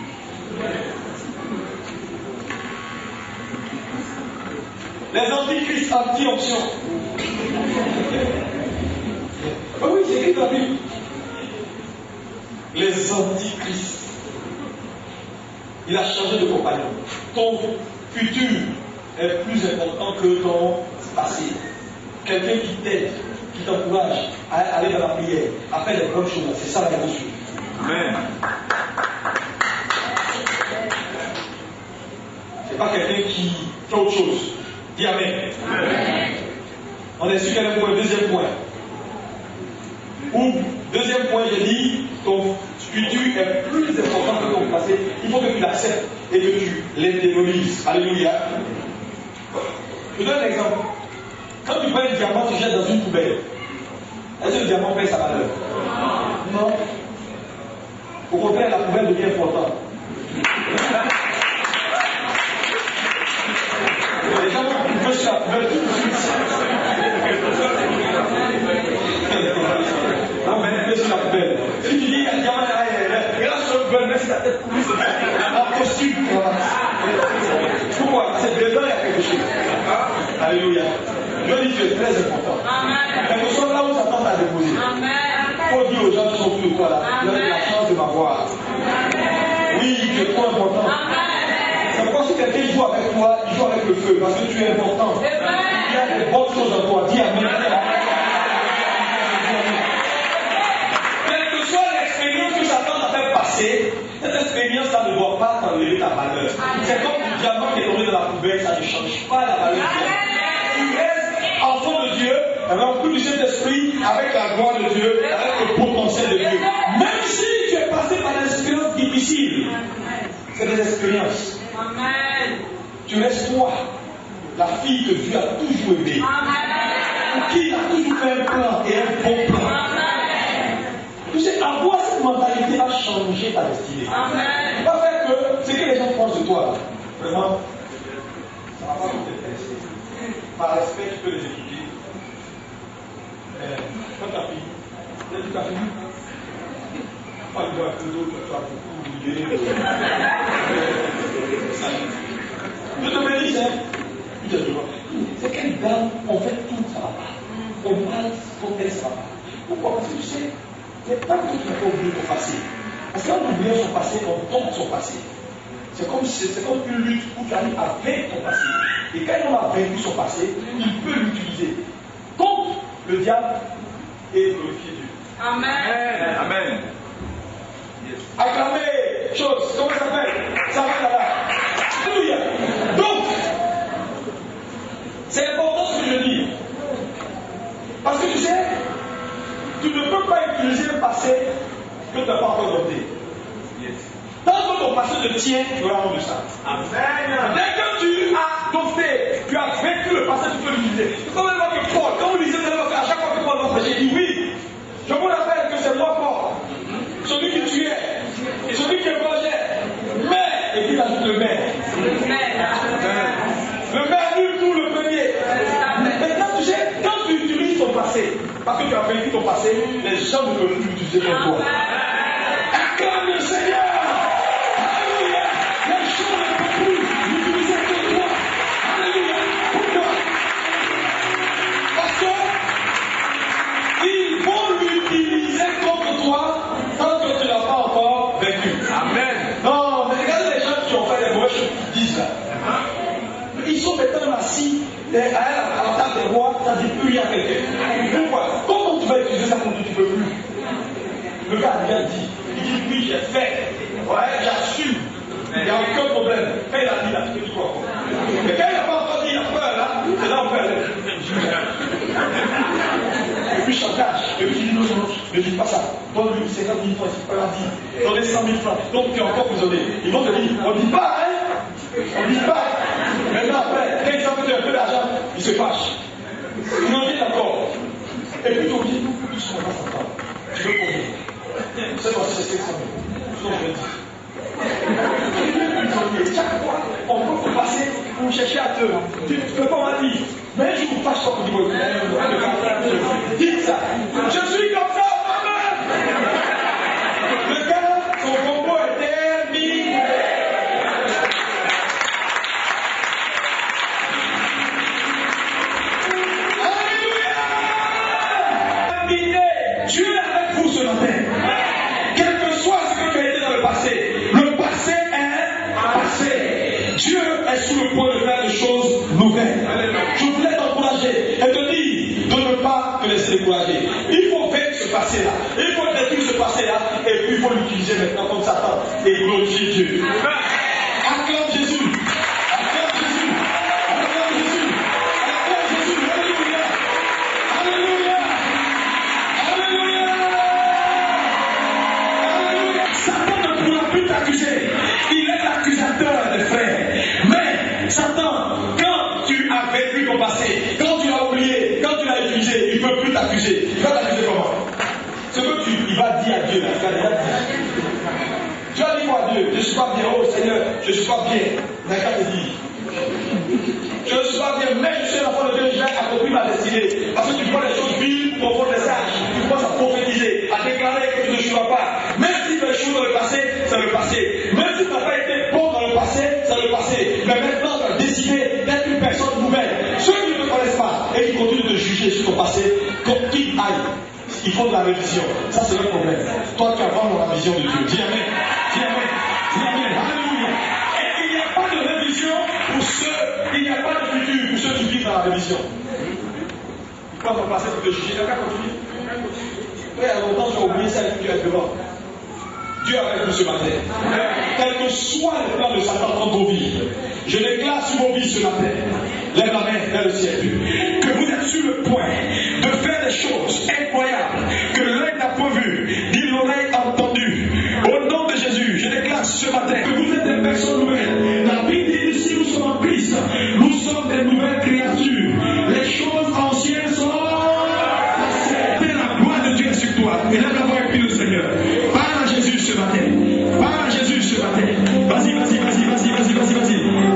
Les antichrists anti-option. Oui, c'est écrit dans la Bible. Les antichrists. Il a changé de compagnon. Ton futur est plus important que ton passé. Quelqu'un qui t'aide, qui t'encourage à aller dans la prière, à faire les bonnes choses. C'est ça la dévotion. Amen. C'est pas quelqu'un qui fait autre chose. Dis Amen. Amen. On est sur quel point? Deuxième point. Ou, deuxième point, j'ai dit, ton futur est plus important que ton passé. Il faut que tu l'acceptes et que tu l'intériorises. Alléluia. Je donne un exemple. Quand tu prends un diamant, tu jettes dans une poubelle. Est-ce que le diamant perd sa valeur? Non. Au contraire, la poubelle devient importante. Les gens vont couper sur la poubelle tout de suite. On va couper sur la poubelle. Si tu dis qu'il y a un diamant derrière, regarde sur la poubelle, même si ta tête coule, en costume, pourquoi? Parce que dedans, il y a quelque chose. Alléluia. Dieu dit que tu es très important. Mais nous sommes là où Satan t'a déposé. Il faut dire aux gens qui sont autour de toi là, vous avez la chance de m'avoir. Oui, tu es trop important. C'est pourquoi si quelqu'un joue avec toi, il joue avec le feu, parce que tu es important. Il y a des bonnes choses en toi. Dis Amen. Quelle que soit l'expérience que Satan t'a fait passer, cette expérience-là ne doit pas t'enlever ta valeur. C'est comme du diamant qui est tombé dans la poubelle, ça ne change pas la valeur. Tu restes enfant de Dieu, avec tout du Saint-Esprit, avec la gloire de Dieu, avec le potentiel de Dieu. Même si tu es passé par des expériences difficiles, c'est des expériences. Tu restes toi, la fille que Dieu a toujours aimée, pour qui il a toujours fait un plan et un bon plan. Tu sais, avoir cette mentalité va changer ta destinée. Il va faire que ce que les gens pensent de toi, vraiment, ça ne va pas t'intéresser. Par respect, tu peux les écouter. Quand ta fille, tu as fini. Pas de boire un peu d'eau, tu as beaucoup oublié. on fait tout, ça va pas. On parle comme elle, ça va pas. Pourquoi? Parce que tu sais, c'est pas tout qui n'a pas oublié ton passé. Parce qu'en oubliant son passé, on tombe son passé. C'est comme une lutte où tu arrives à vaincre ton passé. Et quand on a vaincu son passé, il peut l'utiliser contre le diable et glorifier Dieu. Amen. Amen. Acclamer, chose, comment ça s'appelle? Ça va là-bas. Alléluia. Donc, c'est important ce que je dis. Parce que tu sais, tu ne peux pas utiliser le passé que tu n'as pas encore adopté. Tant que ton passé te tient, tu auras honte de ça. Amen. Dès que tu as adopté, tu as vaincu le passé, tu peux l'utiliser. C'est comme que Paul, quand vous lisez à chaque fois que Paul va prêcher, il dit oui, je vous rappelle que c'est moi Paul, celui qui tuait, celui qui vengeait, mais, et puis il ajoute le maire. Le maire annule tout le premier. Maintenant, tu sais, quand tu utilises ton passé, parce que tu as vaincu ton passé, les gens ne peuvent plus l'utiliser comme toi. Acclame le Seigneur. Alléluia. Les gens ne peuvent plus l'utiliser comme toi. Alléluia. Pourquoi? Parce que ils vont l'utiliser contre toi tant que tu n'as pas encore vaincu. Amen. Non, mais regardez les gens qui ont fait des mauvaises choses qui disent là. Ils sont maintenant assis à la table des rois, ça ne dit plus rien à quelqu'un. Pourquoi? Comment tu vas utiliser ça quand tu ne peux plus? Le gars a déjà dit. Il dit oui, j'ai fait. Ouais, j'assume. Il n'y a aucun problème. Quand il a dit là, tu te dis quoi? Mais quand il n'a pas encore dit, il a peur là, c'est là où on fait. Et puis chantage. Et puis il dit non, ne dis pas ça. Donne-lui 50 000 francs, c'est pas la vie. Donnez 100 000 francs. Donc tu es encore prisonnier. Ils vont te dire, on ne dit pas, hein? On ne dit pas. Maintenant après, quand ils savent que tu as un peu d'argent, ils se fâchent. Ils n'ont rien d'accord. Et puis tu dis, tout ce qu'on va s'entendre. Tu veux combien? Cette fois-ci, c'est 500 000. Sinon, je vais dire. Chaque fois, on peut te passer pour chercher à te. Tu ne peux pas m'en dire. Mais je vous fâche pas pour dire, dites ça. Je suis comme ça, moi-même. Le gars, son combo est terminé. Alléluia. Dieu est avec vous ce matin. Quel que soit ce que tu as été dans le passé est passé. Dieu est sur le point de faire des choses nouvelles. Je voulais t'encourager et te dire de ne pas te laisser décourager. Il faut vaincre ce passé-là. Il faut détruire ce passé-là et puis il faut l'utiliser maintenant comme Satan et glorifier Dieu. Acclame Jésus. Acclame Jésus. Acclame Jésus. Acclame Jésus. Alléluia. Alléluia. Alléluia. Alléluia. Satan ne pourra plus t'accuser. Il est l'accusateur des frères. Mais Satan, quand tu as vécu ton passé, quand tu l'as oublié, quand tu l'as utilisé, il ne peut plus t'accuser. Il va t'accuser comment? Ce que il va dire à Dieu, là, tu as déjà dit. Tu as dit quoi à Dieu? Je ne suis pas bien, oh Seigneur, je ne suis pas bien. Mais qu'à te dire? Je ne suis pas bien, mais je suis l'enfant de Dieu, j'ai accompli ma destinée. Parce que tu vois les choses vives, ton fond message, tu commences à prophétiser, à déclarer que tu ne joues pas. Même si tu as échoué dans le passé, c'est le passé. Même si tu n'as pas été bon dans le passé, c'est le passé. Mais maintenant, tu as décidé d'être une personne nouvelle. Ceux qui ne te connaissent pas et qui continuent de juger sur ton passé, qu'ils aillent. Il faut de la révision. Ça, c'est le problème. Toi, tu as vraiment la vision de Dieu. Dis Amen. Dis Amen. Dis Amen. Alléluia. Et il n'y a pas de révision pour ceux, il n'y a pas de futur pour ceux qui vivent dans la révision. Quand on passe pour te juger, quelqu'un continue. Oui, à longtemps, tu as oublié ça et tu es devant. Dieu est avec vous ce matin. Quel que soit le plan de Satan dans vos vies, je déclare sur vos vies ce matin, lève la main vers le ciel, que vous êtes sur le point de faire des choses incroyables que l'œil n'a pas vues, ni l'oreille entendue. Au nom de Jésus, je déclare ce matin que vous êtes des personnes nouvelles. La Bible dit ici, nous sommes en Christ, nous sommes des nouvelles créatures. Les choses anciennes sont passées. La gloire de Dieu est sur toi. Et lève la voix et prie le Seigneur. Parle à Jésus ce matin. Parle à Jésus ce matin. Vas-y, vas-y, vas-y, vas-y, vas-y, vas-y, vas-y.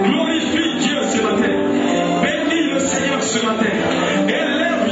Glorifie Dieu ce matin. Bénis le Seigneur ce matin. Élève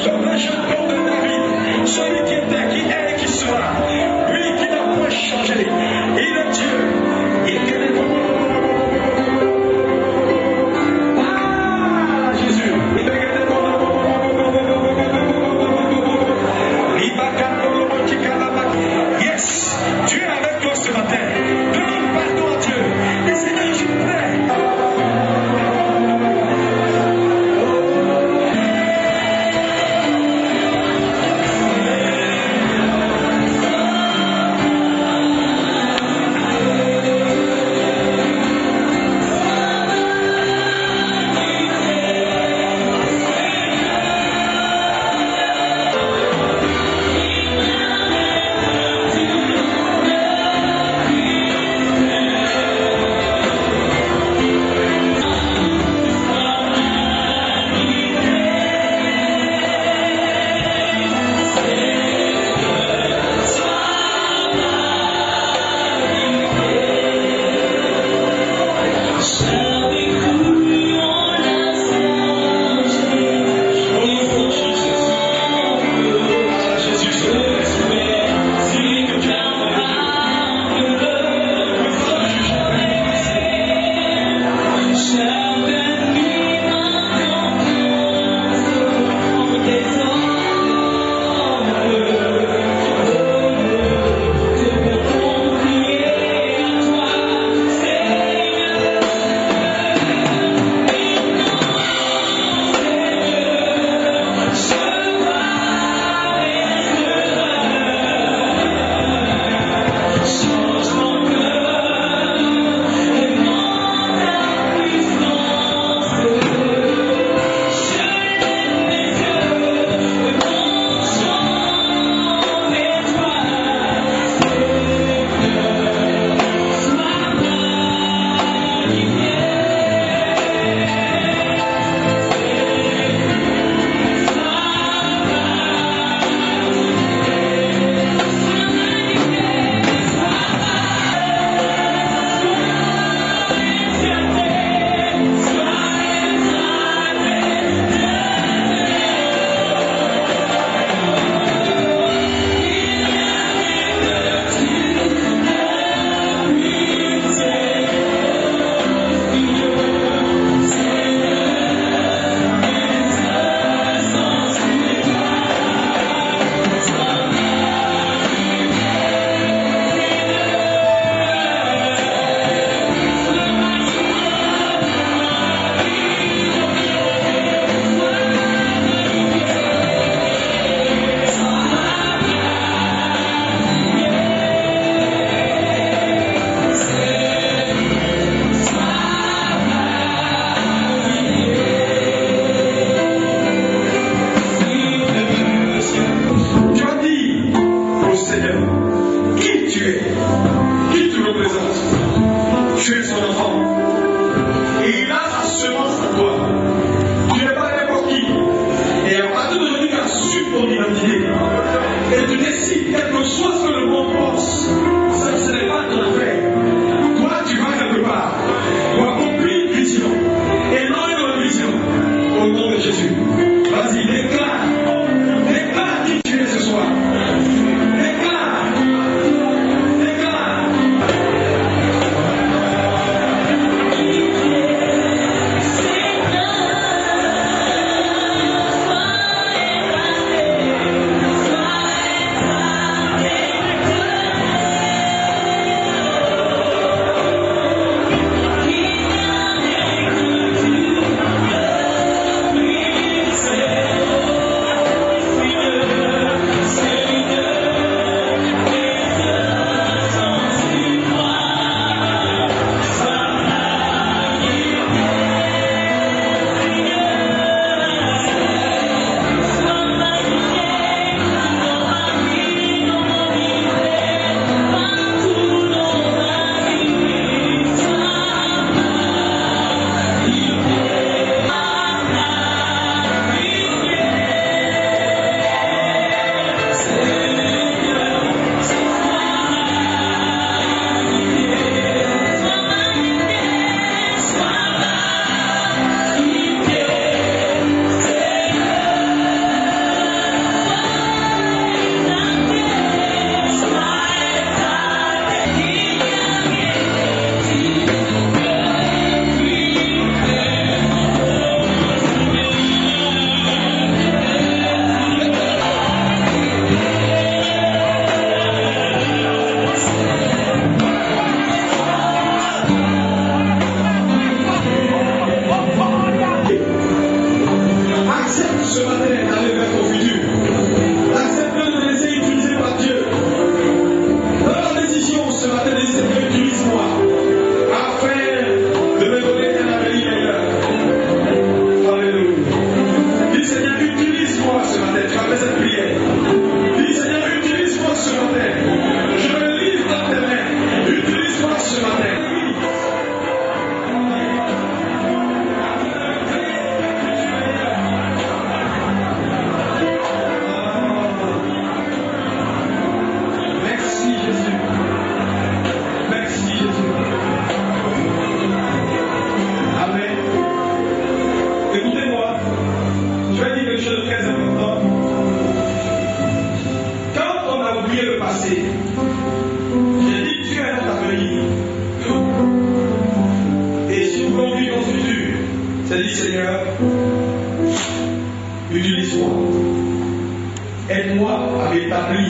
Aide-moi à m'établir.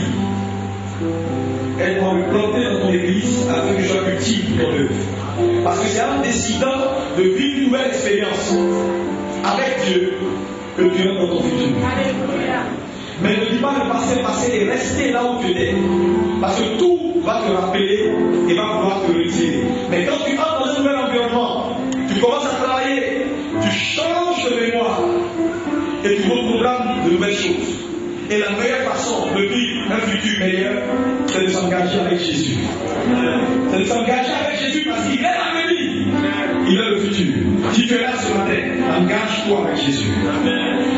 Aide-moi à me planter dans ton église afin que je sois utile pour ton œuvre. Parce que c'est en décidant de vivre une nouvelle expérience avec Dieu que tu es dans ton futur. Mais ne dis pas le passé et rester là où tu es. Parce que tout va te rappeler et va pouvoir te retirer. Mais quand tu entres dans un nouvel environnement, tu commences à travailler, tu changes de mémoire et tu reprogrammes de nouvelles choses. Et la meilleure façon de vivre un futur meilleur, c'est de s'engager avec Jésus. C'est de s'engager avec Jésus parce qu'il est l'avenir. Il est le futur. Si tu es là ce matin, engage-toi avec Jésus.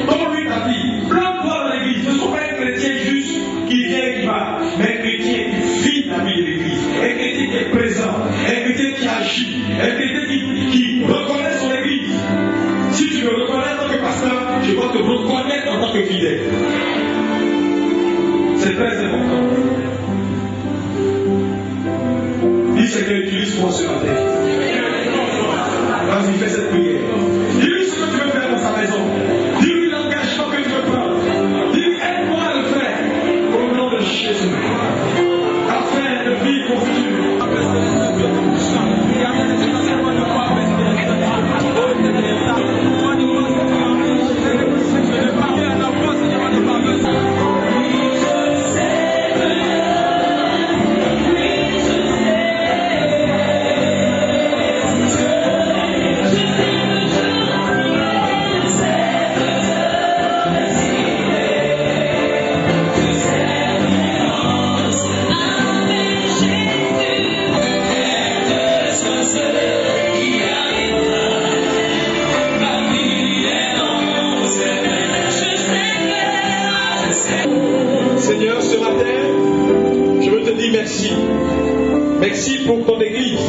Comme lui t'a dit, plante-toi dans l'église. Ne sois pas un chrétien juste qui vient et qui va, mais un chrétien qui vit la vie de l'église. Un chrétien qui est présent, un chrétien qui agit, un chrétien qui reconnaît son église. Si tu me reconnais en tant que pasteur, je dois te reconnaître en tant que fidèle. C'est très important. Dis Seigneur, utilise-moi ce matin. Vas-y, fais cette prière. Dis-lui ce que tu veux faire dans sa maison. Dis-lui l'engagement que tu veux prendre. Dis-lui, aide-moi à le faire. Au nom de Jésus. Afin de vivre mon futur. Seigneur, ce matin, je veux te dire merci. Merci pour ton église.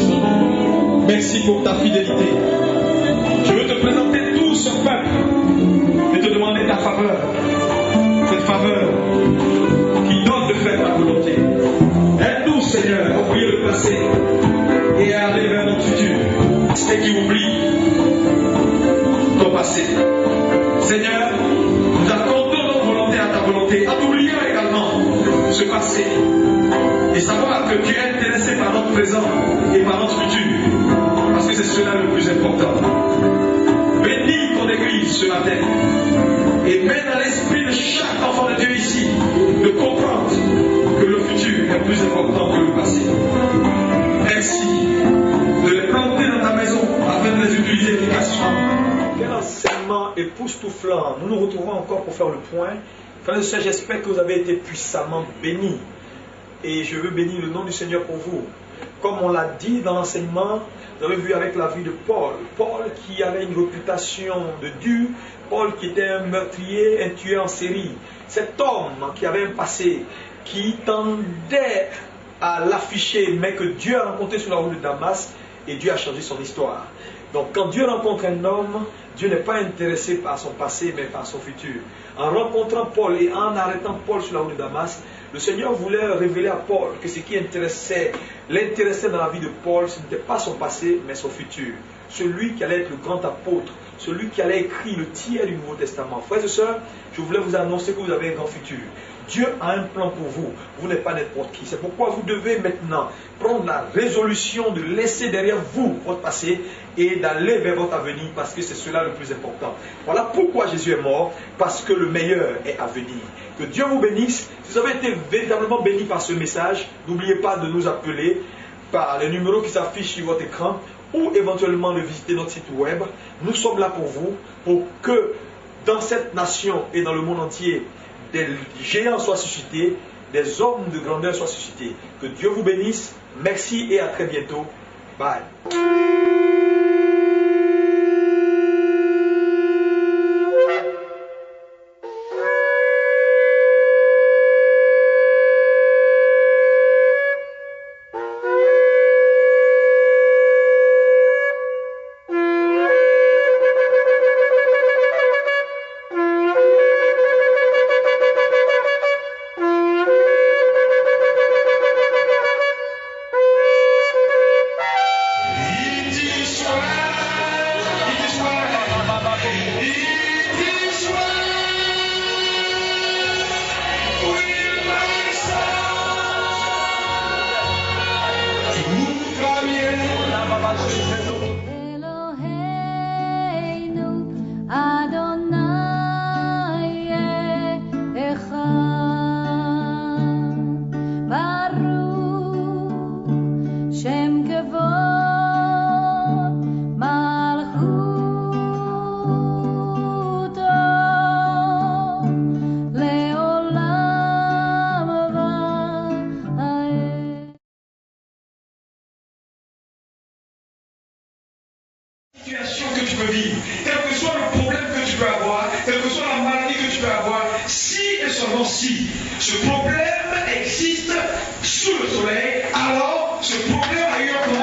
Merci pour ta fidélité. Je veux te présenter tout ce peuple et te demander ta faveur. Cette faveur qui donne de faire ta volonté. Aide-nous, Seigneur, à oublier le passé et à aller vers notre futur. C'est qui oublie ton passé. Seigneur, nous accordons notre volonté à ta volonté, en oubliant également ce passé et savoir que tu es intéressé par notre présent et par notre futur, parce que c'est cela le plus important. Bénis ton église ce matin et mets dans l'esprit de chaque enfant de Dieu ici de comprendre que le futur est plus important que le passé. Merci de les planter dans ta maison afin de les utiliser efficacement. Quel enseignement époustouflant. Nous nous retrouvons encore pour faire le point. Frères et sœurs, j'espère que vous avez été puissamment bénis. Et je veux bénir le nom du Seigneur pour vous. Comme on l'a dit dans l'enseignement, vous avez vu avec la vie de Paul. Paul qui avait une réputation de dur. Paul qui était un meurtrier, un tueur en série. Cet homme qui avait un passé, qui tendait à l'afficher, mais que Dieu a rencontré sur la route de Damas et Dieu a changé son histoire. Donc quand Dieu rencontre un homme, Dieu n'est pas intéressé par son passé, mais par son futur. En rencontrant Paul et en arrêtant Paul sur la route de Damas, le Seigneur voulait révéler à Paul que ce qui l'intéressait dans la vie de Paul, ce n'était pas son passé, mais son futur. Celui qui allait être le grand apôtre, celui qui allait écrire le tiers du Nouveau Testament. Frères et sœurs, je voulais vous annoncer que vous avez un grand futur. Dieu a un plan pour vous. Vous n'êtes pas n'importe qui. C'est pourquoi vous devez maintenant prendre la résolution de laisser derrière vous votre passé et d'aller vers votre avenir, parce que c'est cela le plus important. Voilà pourquoi Jésus est mort, parce que le meilleur est à venir. Que Dieu vous bénisse. Si vous avez été véritablement bénis par ce message, n'oubliez pas de nous appeler par les numéros qui s'affichent sur votre écran ou éventuellement de visiter notre site web. Nous sommes là pour vous, pour que dans cette nation et dans le monde entier, des géants soient suscités, des hommes de grandeur soient suscités. Que Dieu vous bénisse. Merci et à très bientôt. Bye. Il dit seulement si ce problème existe sous le soleil, alors ce problème a eu un